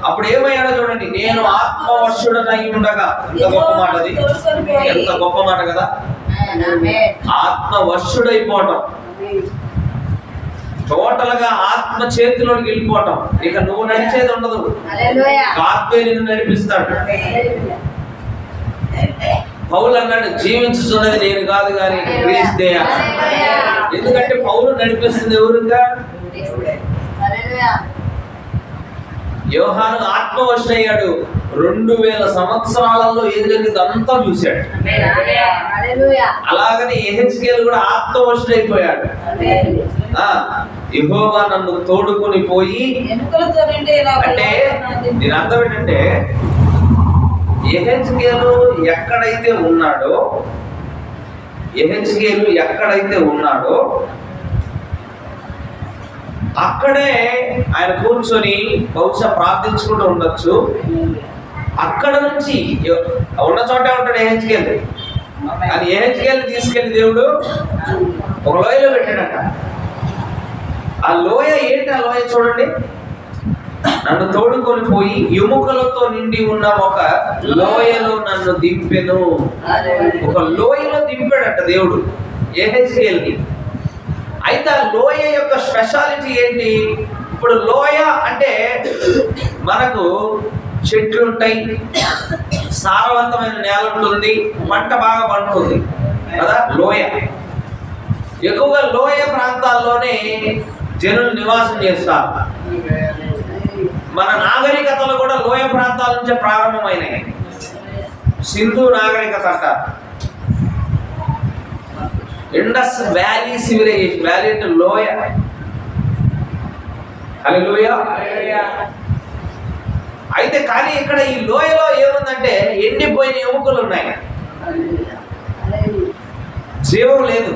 S2: అప్పుడు ఏమయ్యాడో చూడండి, నేను ఆత్మవశుడనై ఉండగా. ఎంత గొప్ప మాట అది, ఎంత గొప్ప మాట కదా. ఆత్మవశుడైపోవటం, టోటల్ గా ఆత్మ చేతిలోకి వెళ్ళిపోవటం. ఇక నువ్వు నడిచేది ఉండదు, ఆత్మే నిన్ను నడిపిస్తాడు. పౌలు అన్నాడు, జీవించుతున్నది నేను కాదు కానీ క్రీస్తే. ఎందుకంటే పౌలు నడిపిస్తుంది ఎవరుగా? యోహాను ఆత్మవశుడయ్యాడు. 2000 సంవత్సరాలలో ఏం జరిగింది అంతా చూశాడు. అలాగని యెహెజ్కేలు కూడా ఆత్మవశుడైపోయాడు. యెహోవా నన్ను తోడుకొని పోయి, అంటే దీని అర్థం ఏంటంటే, యెహెజ్కేలు ఎక్కడైతే ఉన్నాడో అక్కడే ఆయన కూర్చొని బహుశా ప్రార్థించుకుంటూ ఉండొచ్చు. అక్కడ నుంచి ఉన్న చోటే ఉంటాడు యెహెజ్కేలు. కానీ యెహెజ్కేలు తీసుకెళ్లి దేవుడు ఒక లోయలో పెట్టాడట. ఆ లోయ ఏంటి? ఆ లోయ చూడండి, నన్ను తోడుకొని పోయి ఎముకలతో నిండి ఉన్న ఒక లోయలో నన్ను దింపెను. ఒక లోయలో దింపాడట దేవుడు యెహెజ్కేలుని. అయితే ఆ లోయ యొక్క స్పెషాలిటీ ఏంటి? ఇప్పుడు లోయ అంటే మనకు చెట్లు ఉంటాయి, సారవంతమైన నేల ఉంటుంది, పంట బాగా పండుతుంది కదా. లోయ ఎక్కువగా లోయ ప్రాంతాల్లోనే జనులు నివాసం చేస్తారు. మన నాగరికతలు కూడా లోయ ప్రాంతాల నుంచే ప్రారంభమైనాయి. సింధు నాగరికత అంటారు. Indus valley civilisation. వ్యాలీ అంటే లోయ. హల్లెలూయా. అయితే కానీ ఇక్కడ ఈ లోయలో ఏముందంటే ఎండిపోయిన ఎముకలు ఉన్నాయి, జీవం లేదు,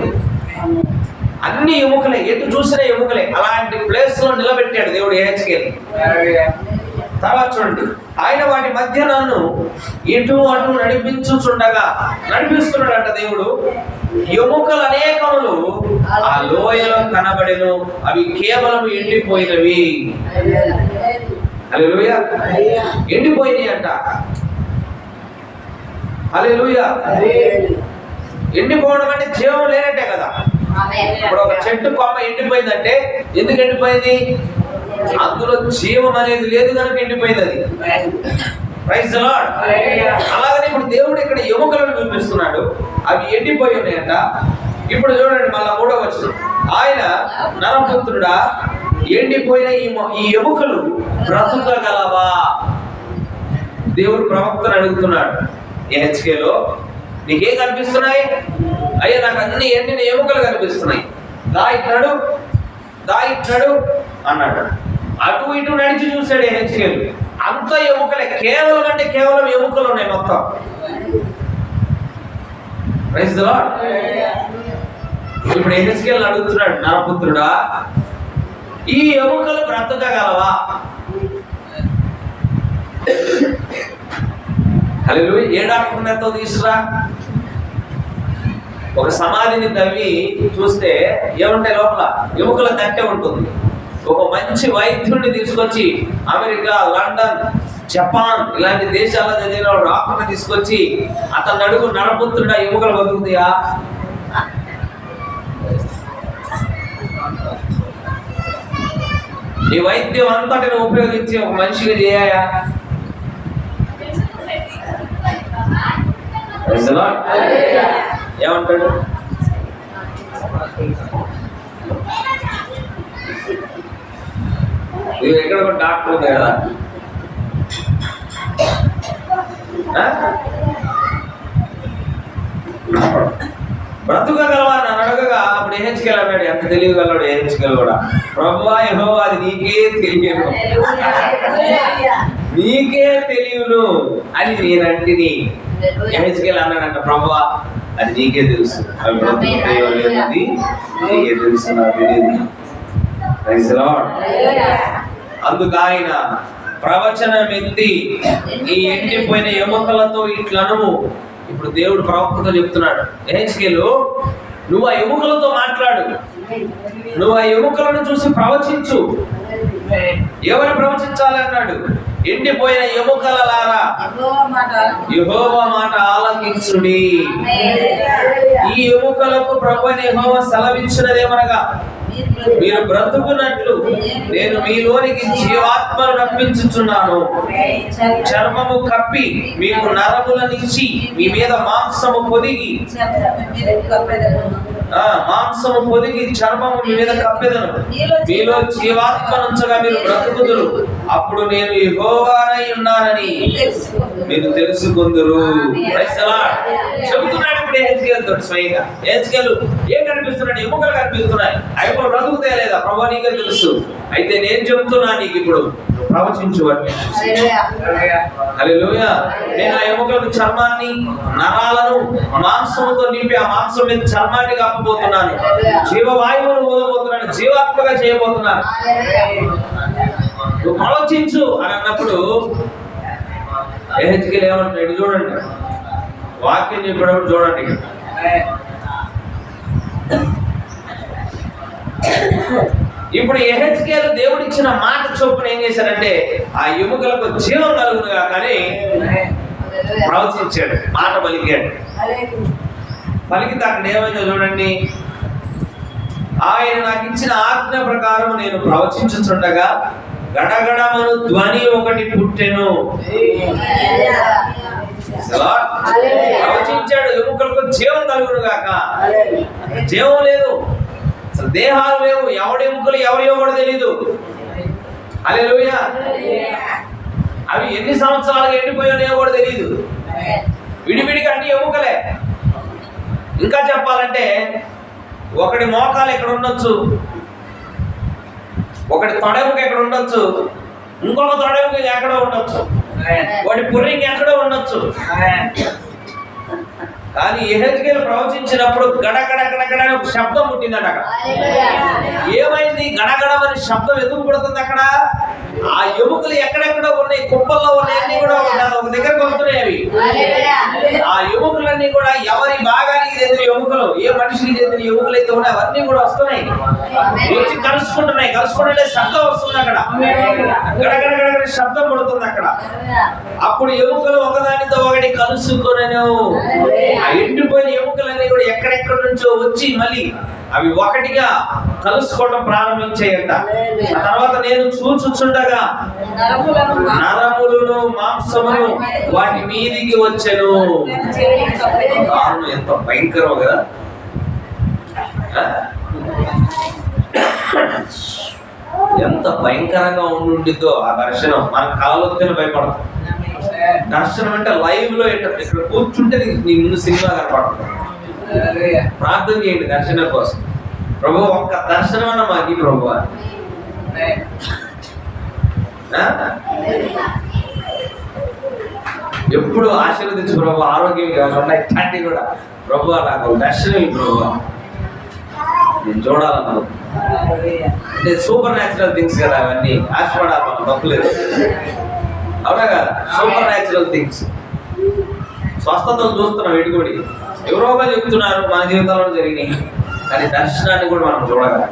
S2: అన్ని ఎముకలే, ఎటు చూసిన ఎముకలే. అలాంటి ప్లేస్ లో నిలబెట్టాడు దేవుడు యెహెజ్కేలు. తర్వాత చూడండి, ఆయన వాటి మధ్య నన్ను ఇటు అటు నడిపిస్తున్నాడంట దేవుడు. ఎముకలు అనేకములు ఆ లోయలో కనబడెను, అవి కేవలం ఎండిపోయినవి. హల్లెలూయా. ఎండిపోయినాయి అంట. హల్లెలూయా. ఎండిపోవడం అంటే జీవం లేనట్టే కదా. ఇప్పుడు ఒక చెట్టు కొమ్మ ఎండిపోయిందంటే ఎందుకు ఎండిపోయింది? అందులో జీవం అనేది లేదు కనుక ఎండిపోయింది అది. Praise the Lord. అలాగనే ఇప్పుడు దేవుడు ఇక్కడ ఎముకలను చూపిస్తున్నాడు, అవి ఎండిపోయి ఉన్నాయంట. ఇప్పుడు చూడండి మళ్ళా 3వ వచనం, ఆయన నరపుత్రుడా ఎండిపోయిన ఈ ఎముకలు బ్రతుకగలవా? దేవుడు ప్రవక్తను అడుగుతున్నాడు. యెహెజ్కేలు నీకేం కనిపిస్తున్నాయి? అయ్యా నాకు అన్ని ఎండిన ఎముకలు కనిపిస్తున్నాయి. దా ఇట్టాడు అన్నాడు. అటు ఇటు నడిచి చూశాడు యెహెజ్కేలు. అంత ఎముకలే, కేవలం అంటే కేవలం ఎముకలు ఉన్నాయి మొత్తం. Praise the Lord. ఇప్పుడు యెహెజ్కేలు అడుగుతున్నాడు, నరపుత్రుడా ఈ ఎముకలు బ్రతకగలవా? హల్లెలూయా. ఏ డాక్టర్ ఎంతో తీసురా, ఒక సమాధిని తవ్వి చూస్తే ఏముంటాయి లోపల? ఎముకల తట్టె ఉంటుంది. ఒక మంచి వైద్యుడిని తీసుకొచ్చి అమెరికా, లండన్, జపాన్ ఇలాంటి దేశాల్లో చదివిన డాక్టర్ని తీసుకొచ్చి అతను అడుగు, నరపుత్రుడా ఎముకలు బతుకుతాయా? ఈ వైద్యం అంతటిని ఉపయోగించి ఒక మనిషిగా చేయాయా? ఏమంటాడు? ఎక్కడ కూడా డాక్టర్ ఉంది కదా, బ్రతుకగలవా అని అడగగా అప్పుడు యెహెజ్కేలు అన్నాడు, ఎంత తెలియగలడు యెహెజ్కేలు కూడా, ప్రభువా యెహోవా అది నీకే తెలియను, నీకే తెలియను అని నేనంటిని. యెహెజ్కేలు అన్నాడంట, ప్రభువా అది నీకే తెలుసు, అవి బ్రతుకుతాయో లేదది నీకే తెలుసు, నాకు తెలియదు. Praise the Lord. అందుకు ఆయన ప్రవచనం ఎత్తి ఈ ఎండిపోయిన ఎముకలతో ఇట్లను, ఇప్పుడు దేవుడు ప్రవక్తతో చెప్తున్నాడు, యెహెజ్కేలు నువ్వు ఆ ఎముకలతో మాట్లాడు, నువ్వు ఆ ఎముకలను చూసి ప్రవచించు. ఎవరు ప్రవచించాలి అన్నాడు? ఎండిపోయిన ఎముకలలారా యెహోవా మాట ఆలకించుడి. ఈ ఎముకలకు ప్రభువైన యెహోవా సెలవిచ్చినదేమనగా, మీరు బ్రతుకున్నట్లు నేను మీలోనికి జీవాత్మను రప్పించుచున్నాను. చర్మము కప్పి మీకు నరములనిచ్చి మీ మీద మాంసము పొదిగి చర్మము మీ మీద కప్పెదను. మీలో జీవాత్మనుంచగా మీరు బ్రతుకుదురు. అప్పుడు నేను యెహోవానై ఉన్నానని మీరు తెలుసుకుందురు. చెబుతున్నాడు ఇప్పుడు యెహెజ్కేలుతో స్వయంగా. యెహెజ్కేలు ఏం కనిపిస్తున్నాడు? ఎముకలు కనిపిస్తున్నాయి. అవి బ్రతుకుతాయా లేదా ప్రభు నీకే తెలుసు. అయితే నేను చెబుతున్నా నీకు, ఇప్పుడు ప్రవచించు వాటిని. హల్లెలూయా. నేను ఆ ఎముకలకు చర్మాన్ని, నరాలను మాంసముతో నింపి ఆ మాంసం మీద చర్మాన్ని కప్పబోతున్నాను. జీవవాయువును ఊదబోతున్నాను, జీవాత్మగా చేయబోతున్నాను. నువ్వు ప్రవచించు అని అన్నప్పుడు యెహెజ్కేలు ఏమంటాడు? చూడండి, వాక్యం చెప్పేటప్పుడు చూడండి. ఇప్పుడు యెహెజ్కేలు దేవుడు ఇచ్చిన మాట చొప్పున ఏం చేశారంటే ఆ ఎముకలకు జీవం కలుగునుగా కానీ ప్రవచించాడు, మాట పలికాడు. పలికితే అక్కడ ఏమైందో చూడండి. ఆయన నాకు ఇచ్చిన ఆజ్ఞ ప్రకారం నేను ప్రవచించుచుండగా గడగడమను ధ్వని ఒకటి పుట్టెను. ప్రవచించాడు, ఎముకలకు జీవం కలుగును గాక. జీవం లేదు, అసలు దేహాలు లేవు, ఎవడి ఎముకలు ఎవరియో కూడా తెలీదు. హల్లెలూయా. అవి ఎన్ని సంవత్సరాలుగా ఎండిపోయాయో కూడా తెలియదు. విడివిడిగా అన్ని ఎముకలే. ఇంకా చెప్పాలంటే ఒకటి మోకాలు ఎక్కడ ఉండొచ్చు, ఒకటి తొడెముక ఎక్కడ ఉండొచ్చు, ఇంకొక తొడెముక ఎక్కడో ఉండొచ్చు, వాటి పుర్రింగ్ ఎక్కడో ఉండొచ్చు. కానీ యెహెజ్కేలు ప్రవచించినప్పుడు గడగడ గడగడ ఒక శబ్దం పుట్టిందట. అక్కడ ఏమైంది? గడగడమని శబ్దం ఎందుకు పుడుతుంది? అక్కడ ఆ ఎముకలు ఎక్కడెక్కడో ఉన్నాయి, కుప్పల్లో ఉన్నాయన్నీ కూడా ఒక దగ్గరకు వస్తున్నాయి. అవి ఆ ఎముకలన్నీ కూడా ఎవరి భాగానికి చెందిన ఎముకలు, ఏ మనిషికి చెందిన ఎముకలు అయితే ఉన్నాయి అవన్నీ కూడా వస్తున్నాయి, వచ్చి కలుసుకుంటున్నాయి. కలుసుకుంటే శబ్దం వస్తుంది. అక్కడ గడగడ గడగడ శబ్దం పుడుతుంది అక్కడ. అప్పుడు ఎముకలు ఒకదానితో ఒకటి కలుసుకొనెను. ఆ ఎండిపోయిన ఎముకలన్నీ కూడా ఎక్కడెక్కడ నుంచో వచ్చి మళ్ళీ అవి ఒకటిగా కలుసుకోవడం ప్రారంభించాయంట. ఆ తర్వాత నేను చూచుచుండగా నరములను మాంసమును వాటి మీదికి వచ్చెను. ఎంత భయంకరం కదా! ఎంత భయంకరంగా ఉండిద్దో ఆ దర్శనం. మన కళలొత్తిన భయపడతాం. దర్శనం అంటే లైవ్ లో ఇక్కడ కూర్చుంటే నీ ముందు సినిమా కనపడుతుంది. ప్రార్థన చేయండి దర్శనం కోసం. ప్రభు ఒక్క దర్శనం అన్న మాకి ప్రభు. ఎప్పుడు ఆశీర్వదించు ప్రభు, ఆరోగ్యం కాకుండా ఇట్లాంటివి కూడా ప్రభు నాకు దర్శనం ప్రభు నేను చూడాలన్నా. అంటే సూపర్ న్యాచురల్ థింగ్స్ కదా అవన్నీ, ఆశపడాలి మనం, తప్పులేదు. అవునా కదా? Super natural things. స్వస్థతలు చూస్తున్నాం, ఎటుకోడి ఎవరోగా చెప్తున్నారు మన జీవితంలో జరిగినాయి. కానీ దర్శనాన్ని కూడా మనం చూడగలం.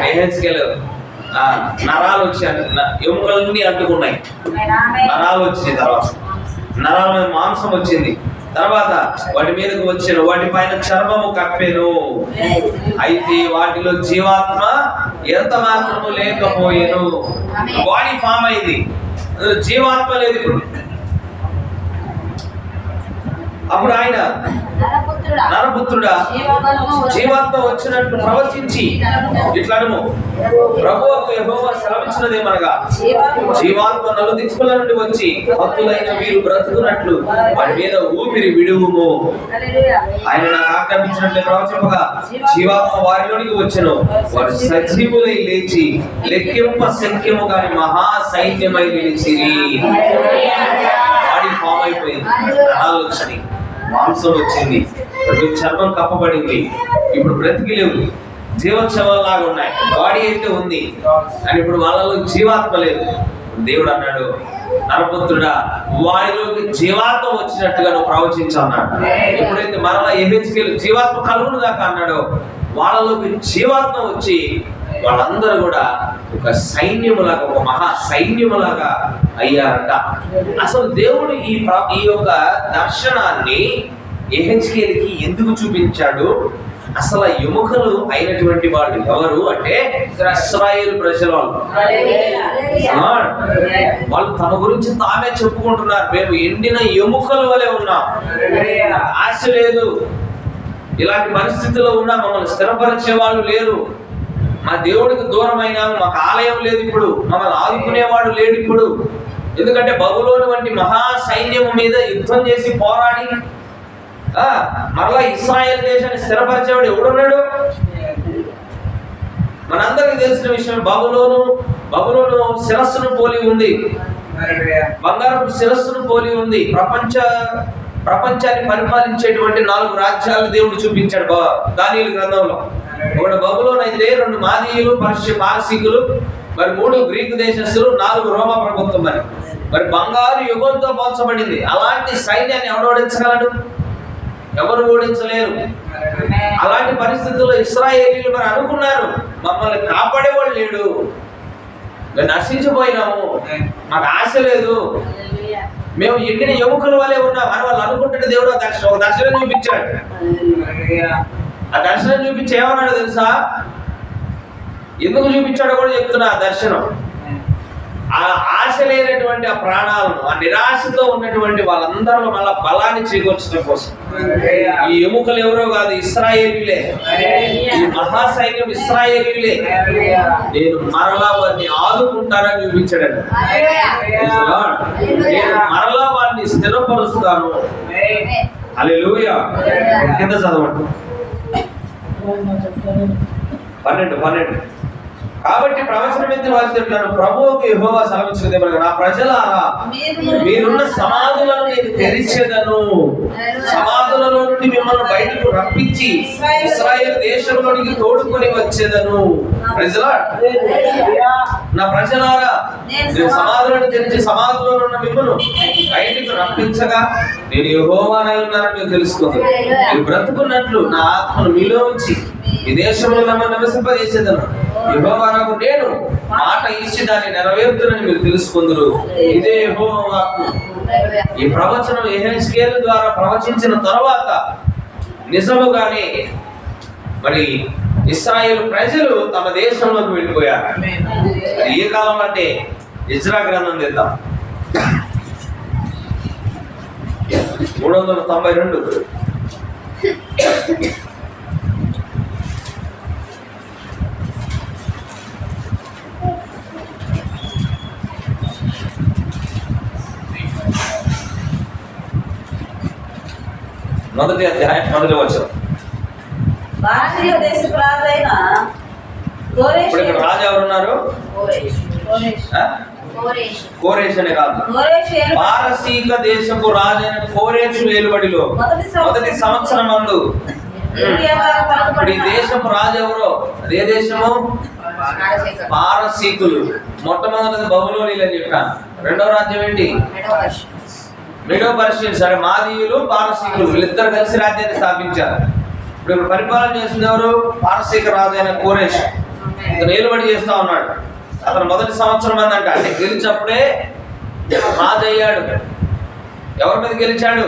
S2: యెహెజ్కేలు నరాలు వచ్చాయి, ఎముకలన్నీ అంటుకున్నాయి. నరాలు వచ్చినాయి, తర్వాత నరాల మీద మాంసం వచ్చింది, తర్వాత వాటి మీదకు వచ్చాను, వాటి పైన చర్మము కప్పెను. అయితే వాటిలో జీవాత్మ ఎంత మాత్రము లేకపోయేను. బాడీ ఫామ్ అయింది, జీవాత్మ లేదు ఇప్పుడు. అప్పుడు ఆయన నరపుత్రుడా జీవాత్మ వచ్చినట్లు ప్రవచించి ఇట్లను ప్రభువుకు యెహోవా సెలవిచ్చినదేమనగా జీవాత్మ నలుదిక్కుల నుండి వచ్చి భక్తులైన వీరు బ్రతుకున్నట్లు వారి మీద ఊపిరి విడువుము. ఆయన నాకు ఆజ్ఞాపించినట్లే ప్రవచింపగా జీవాత్మ వారిలోనికి వచ్చెను. వారు సజీవులై లేచి లెక్కింప శక్యము కాని మహా సైన్యమై నిలిచిరి. బాడీ ఫామ్ అయిపోయింది, నరాలు వచ్చినాయి, మాంసం వచ్చింది, చర్మం కప్పబడింది. ఇప్పుడు బ్రతికి లేవు, జీవోత్సవాలాగా ఉన్నాయి. బాడీ అయితే ఉంది కానీ ఇప్పుడు వాళ్ళలో జీవాత్మ లేదు. దేవుడు అన్నాడు, నరపుత్రుడా వారిలోకి జీవాత్మ వచ్చినట్టుగా నువ్వు ప్రవచించు అన్నాడు. ఎప్పుడైతే మరలా యెహెజ్కేలు జీవాత్మ కలుగును గాక అన్నాడో వాళ్ళలోకి జీవాత్మ వచ్చి వాళ్ళందరూ కూడా ఒక సైన్యములాగా, ఒక మహా సైన్యములాగా అయ్యారంట. అసలు దేవుడు ఈ యొక్క దర్శనాన్ని యెహెజ్కేలుకి ఎందుకు చూపించాడు? అసలు ఎముకలు అయినటువంటి వాళ్ళు ఎవరు అంటే ఇశ్రాయేలు ప్రజల వాళ్ళు తమ గురించి తామే చెప్పుకుంటున్నారు, మేము ఎండిన ఎముకల వలె ఉన్నాం, ఆశ లేదు, ఇలాంటి పరిస్థితుల్లో ఉన్నా మమ్మల్ని స్థిరపరిచే వాళ్ళు లేరు, మా దేవుడికి దూరమైన, మాకు ఆలయం లేదు, ఇప్పుడు మమ్మల్ని ఆదుకునేవాడు లేడు ఇప్పుడు. ఎందుకంటే బబులోను వంటి మహా సైన్యము మీద యుద్ధం చేసి పోరాడి మరలా ఇశ్రాయేల్ దేశాన్ని స్థిరపరిచేవాడు ఎవడున్నాడు? మనందరికీ తెలిసిన విషయం, బబులోను శిరస్సును పోలి ఉంది, బంగారపు శిరస్సును పోలి ఉంది. ప్రపంచాన్ని పరిపాలించేటువంటి 4 రాజ్యాలు దేవుడు చూపించాడు దానియేలు గ్రంథంలో. ఒకటి బబులోను అయితే, 2 మాదీయులు, పారసీకులు, మరి 3 గ్రీకు దేశస్తులు, 4 రోమా ప్రభుత్వం. మరి బంగారు యుగంతో పోల్చబడింది. అలాంటి సైన్యాన్ని ఎవరు ఓడించగలడు? ఎవరు ఓడించలేరు. అలాంటి పరిస్థితుల్లో ఇశ్రాయేలీయులు మరి అనుకున్నారు, మమ్మల్ని కాపాడేవాడు లేడు, మేము నశించిపోయినాము, మాకు ఆశ లేదు, మేము ఎండిన ఎముకల వలె ఉన్నాం అని వాళ్ళు అనుకుంటుంటే దేవుడు ఒక దర్శనం చూపించాడు. ఆ దర్శనం చూపించి ఏమన్నాడు తెలుసా? ఎందుకు చూపించాడో కూడా చెప్తున్నా. ఆ దర్శనం ఆ ఆశ లేనటువంటి ఆ ప్రాణాలను, ఆ నిరాశతో ఉన్నటువంటి వాళ్ళందరూ మళ్ళా బలాన్ని చేకూర్చడం కోసం. ఈ ఎముకలు ఎవరో కాదు, ఇశ్రాయేలీయులే. ఈ మహాసైన్యం ఇశ్రాయేలీయులే. నేను మరలా వారిని ఆదుకుంటానని చూపించాడు. నేను మరలా వారిని స్థిరపరుస్తాను. హల్లెలూయా. కింద చదవండి 12. కాబట్టి ప్రవచనం ఎత్తి వారు చెప్తాను, ప్రభువుకు యెహోవా సెలవిచ్చినది ఏమనగా, నా ప్రజలారా మీరున్న సమాధులను నేను తెరిచెదను. సమాధులలో నుండి మిమ్మల్ని బయటకు రప్పించి ఇశ్రాయేలు దేశంలోనికి తోడుకొని వచ్చేదను. నా ప్రజలారా నేను సమాధులను తెరిచి సమాధులలో ఉన్న మిమ్మల్ని బయటకు రప్పించగా నేను యెహోవానై ఉన్నానని మీరు తెలుసుకుంటారు. మీరు బ్రతుకున్నట్లు నా ఆత్మను మీలో ఉంచి ఈ దేశంలో మిమ్మల్ని నివసింపజేసేదను. యెహోవా నాకు నేను మాట ఇచ్చి దాన్ని నెరవేరుతునని మీరు తెలుసుకుందరు. ఇదే యెహోవా వాక్కు. ఈ ప్రవచనం యెహెజ్కేలు ద్వారా ప్రవచించిన తర్వాత నిజముగానే మరి ఇశ్రాయేలు ప్రజలు తమ దేశంలోకి వెళ్ళిపోయారు. అది ఏ కాలం అంటే ఇజ్రా గ్రంథం తెద్దాం 392. మొదటి అధ్యాయం 1వ వచనం.
S4: దేశపు రాజైన
S2: ఇప్పుడు ఇక్కడ రాజు ఎవరున్నారు? కోరేష్ అనే రాజు. పారసీక దేశపు రాజైన కోరేషు ఏలుబడిలో మొదటి సంవత్సరం మందు. ఇప్పుడు ఈ దేశపు రాజు ఎవరో? అదే దేశము పారసీకులు. మొట్టమొదటిది బబులోనీలు అని చెప్పాను. రెండవ రాజ్యం ఏంటి? మీడో పర్షియన్స్. సరే, మాదీయులు పారసీకులు వీళ్ళిద్దరు కలిసి రాజ్యాన్ని స్థాపించారు. ఇప్పుడు పరిపాలన చేసింది ఎవరు? పారసీక రాజు అయిన కోరేష్. ఇతను ఏలుబడి చేస్తా ఉన్నాడు. అతను మొదటి సంవత్సరం అందంట, అంటే గెలిచినప్పుడే రాజు అయ్యాడు. ఎవరి మీద గెలిచాడు?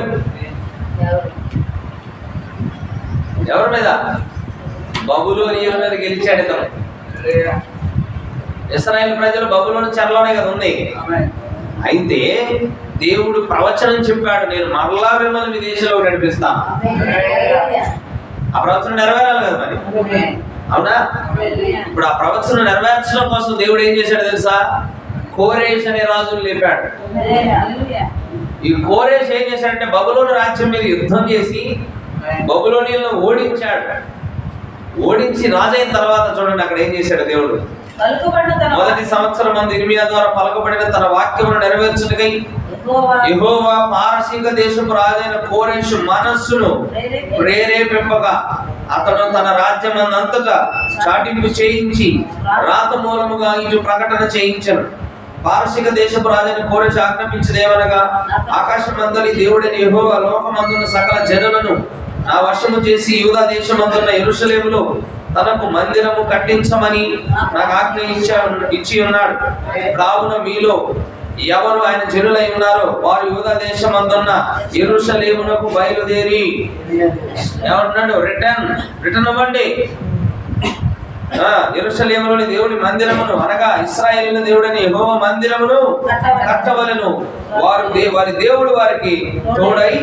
S2: ఎవరి మీద? బబులోనీయుల మీద గెలిచాడు ఇతను. ఇశ్రాయేలు ప్రజలు బబులోను చెరలోనే కదా ఉంది. అయితే దేవుడు ప్రవచనం చెప్పాడు, నేను మరలా మిమ్మల్ని మీ దేశంలో నడిపిస్తాను. ఆ ప్రవచనం నెరవేరాలి కదా మరి, అవునా? ఇప్పుడు ఆ ప్రవచనం నెరవేర్చడం కోసం దేవుడు ఏం చేశాడు తెలుసా? కోరేష్ అనే రాజును లేపాడు. ఈ కోరేష్ ఏం చేశాడంటే బబులోను రాజ్యం మీద యుద్ధం చేసి బబులోనీయులను ఓడించాడు. ఓడించి రాజు అయిన తర్వాత చూడండి అక్కడ ఏం చేశాడు దేవుడు. మొదటి సంవత్సరం మంది ఇర్మియా ద్వారా పలకబడిన తన వాక్యమును నెరవేర్చుటకై యెహోవా పారసీక దేశపు రాజైన కోరేషు మనస్సును ప్రేరేపింపగా అతడు తన రాజ్యమందంతటా చాటింపు చేయించి రాత మూలముగా ఇటు ప్రకటన చేయించను. పారసీక దేశపు రాజైన కోరేషు ఆజ్ఞాపించదేమనగా, ఆకాశమందలి దేవుడైన యెహోవా లోకమందున్న సకల జనులను నా వశము చేసి యూదా దేశమందున్న యెరూషలేములో తనకు మందిరము కట్టించమని నాకు ఆజ్ఞ ఇచ్చి ఉన్నాడు. కావున మీలో ఎవరు ఆయన జనులై ఉన్నారో వారు యూదా దేశమందున్న యెరూషలేమునకు బయలుదేరి ఏమంటున్నాడు? రిటర్న్ అవ్వండి. యెరూషలేములోని దేవుని మందిరమును అనగా ఇశ్రాయేలు దేవుడని యెహోవా మందిరమును కట్టవలెను. వారి దేవుడు వారికి తోడై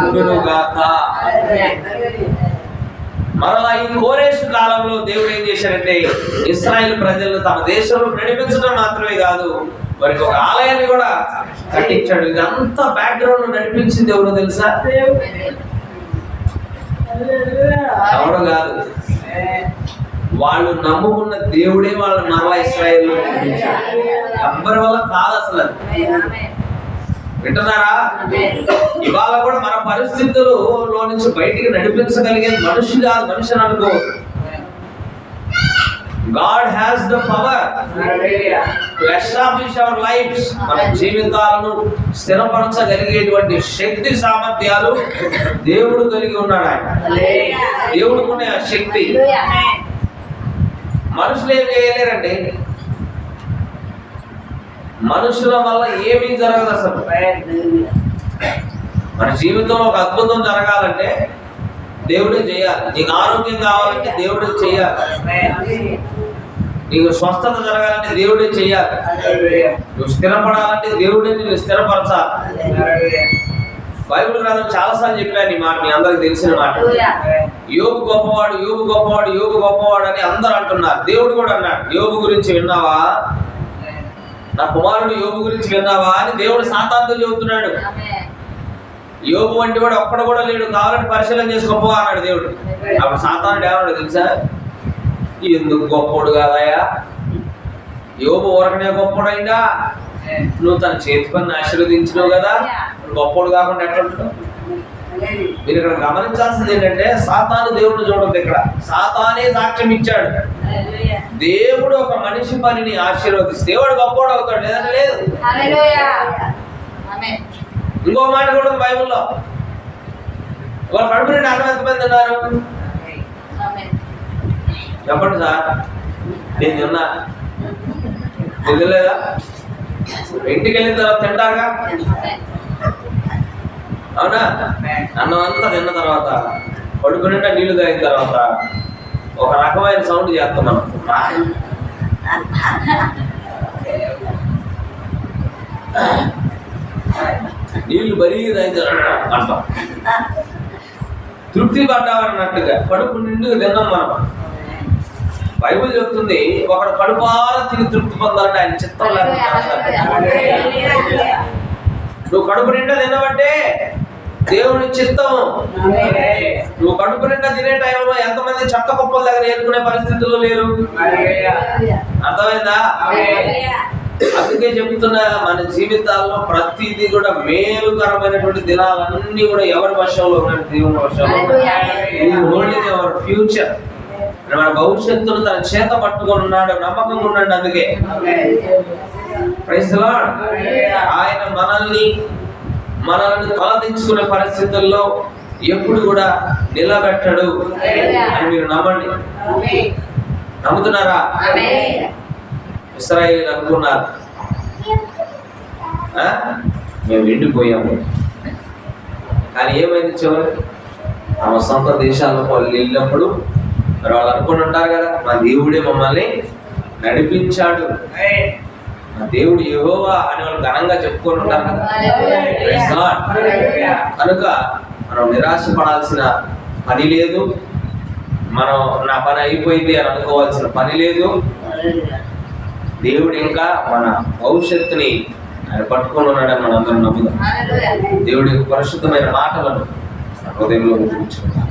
S2: ఉండునుగాక. మరలా ఈ కోరేషు కాలంలో దేవుడు ఏం చేశాడంటే ఇశ్రాయేలు ప్రజలను తమ దేశంలో నడిపించడం మాత్రమే కాదు, వారికి ఒక ఆలయాన్ని కూడా కట్టించాడు. ఇదంతా బ్యాక్గ్రౌండ్ నడిపించింది ఎవరో తెలుసా? ఎవరు కాదు, వాళ్ళు నమ్ముకున్న దేవుడే వాళ్ళని మరలా ఇశ్రాయేలు ఎవరి వల్ల కాదు అసలు. వింటున్నారా? ఇవాళ కూడా మన పరిస్థితుల్లో నుంచి బయటికి నడిపించగలిగేది మనిషి కాదు, మనిషిని అనుకో. God has the power to establish our lives. మన జీవితాలను స్థిరపరచగలిగేటువంటి శక్తి సామర్థ్యాలు దేవుడు కలిగి ఉన్నాడు. ఆయన దేవుడుకునే ఆ శక్తి మనుషులు ఏం చేయలేరండి. మనుషుల వల్ల ఏమీ జరగదు అసలు. మన జీవితంలో ఒక అద్భుతం జరగాలంటే దేవుడే చేయాలి. నీకు ఆరోగ్యం కావాలంటే దేవుడే చేయాలి. నీకు స్వస్థత జరగాలంటే దేవుడే చేయాలి. నువ్వు స్థిరపడాలంటే దేవుడే నిన్ను స్థిరపరచాలి. బైబిల్ గ్రంథం చాలాసార్లు చెప్పాను ఈ మాట, మీ అందరికి తెలిసిన మాట. యోబు గొప్పవాడు, యోబు గొప్పవాడు, యోబు గొప్పవాడు అని అందరూ అంటున్నారు. దేవుడు కూడా అన్నాడు, యోబు గురించి విన్నావా, నా కుమారుడు యోబు గురించి విన్నావా అని దేవుడు సాతానుతో చెబుతున్నాడు. యోబు వంటి వాడు ఒక్కడు కూడా లేడు, కావాలంటే పరిశీలన చేసుకోపో అన్నాడు దేవుడు. అప్పుడు సాతానుడు ఏమన్నాడు తెలుసా, ఎందుకు గొప్పోడు కాదయా, యోబు ఊరకనే గొప్పోడైందా, నువ్వు తన చేతి పని ఆశీర్వదించినావు కదా, గొప్పోడు కాకుండా ఎట్లా. మీరు ఇక్కడ గమనించాల్సింది ఏంటంటే, సాతాను దేవుడు చూడదు. ఇక్కడ సాతానే సాక్ష్యం ఇచ్చాడు. దేవుడు ఒక మనిషి పనిని ఆశీర్వదిస్తే దేవుడు గొప్పోడు అవుతాడు, లేదంటే లేదు. ఇంకో మాట కూడా ఉంది బైబిల్లో, వాళ్ళ కడుపు నుండి అన్నం ఎంతమంది ఉన్నారు చెప్పండి సార్. నేను తిన్నా, తినలేదా? ఇంటికి వెళ్ళిన తర్వాత తింటారుగా, అవునా? అన్నం అంతా తిన్న తర్వాత కడుపు నిండా నీళ్లు తాగిన తర్వాత ఒక రకమైన సౌండ్ చేస్తున్నాం. నీళ్లు బరీ తాగితే అంటాం, తృప్తి పడ్డామన్నట్టుగా కడుపు నిండుగా తిన్నాం మనం. బైబిల్ చెప్తుంది, ఒకడు కడుపారా తిని తృప్తి పొందాలంటే ఆయన చిత్తం లేకుండా. నువ్వు కడుపు నిండా తినవంటే దేవుని చిత్తం. నువ్వు కడుపు నిండా తినే టైంలో ఎంతమంది చెత్త కుప్పల దగ్గర ఏరుకునే పరిస్థితుల్లో లేరు. అర్థమైందా? అందుకే చెప్తున్నా, మన జీవితాల్లో ప్రతిదీ కూడా మేలుకరమైనటువంటి దినాలన్నీ కూడా ఎవరి వశంలో ఉన్నాయి? దేవుని వశంలో. ఓన్లీ ఎవరి ఫ్యూచర్, మన భవిష్యత్తును తన చేత పట్టుకొని ఉన్నాడు. నమ్మకంగా ఉన్నాడు. అందుకే ప్రైజ్ ది లార్డ్. ఆయన మనల్ని తలదించుకునే పరిస్థితుల్లో ఎప్పుడు కూడా నిలబెట్టడు అని మీరు నమ్మండి. నమ్ముతున్నారా? ఇశ్రాయేలు అనుకున్నారు, మేము ఎండిపోయాము. కానీ ఏమైంది చివరికి? తమ సొంత దేశాలకు వాళ్ళు వెళ్ళినప్పుడు మరి వాళ్ళు అనుకుని ఉంటారు కదా, మా దేవుడే మమ్మల్ని నడిపించాడు, మా దేవుడు యెహోవా అని వాళ్ళు ఘనంగా చెప్పుకొని ఉంటారు కదా. కనుక మనం నిరాశపడాల్సిన పని లేదు, మనం నా పని అయిపోయింది అని అనుకోవాల్సిన పని లేదు. దేవుడు ఇంకా మన భవిష్యత్తుని ఆయన పట్టుకొని ఉన్నాడని మనం అందరం నమ్ముదాం. దేవుడి పరిశుద్ధమైన మాటలను హృదయంలో ఉంచుకుందాం.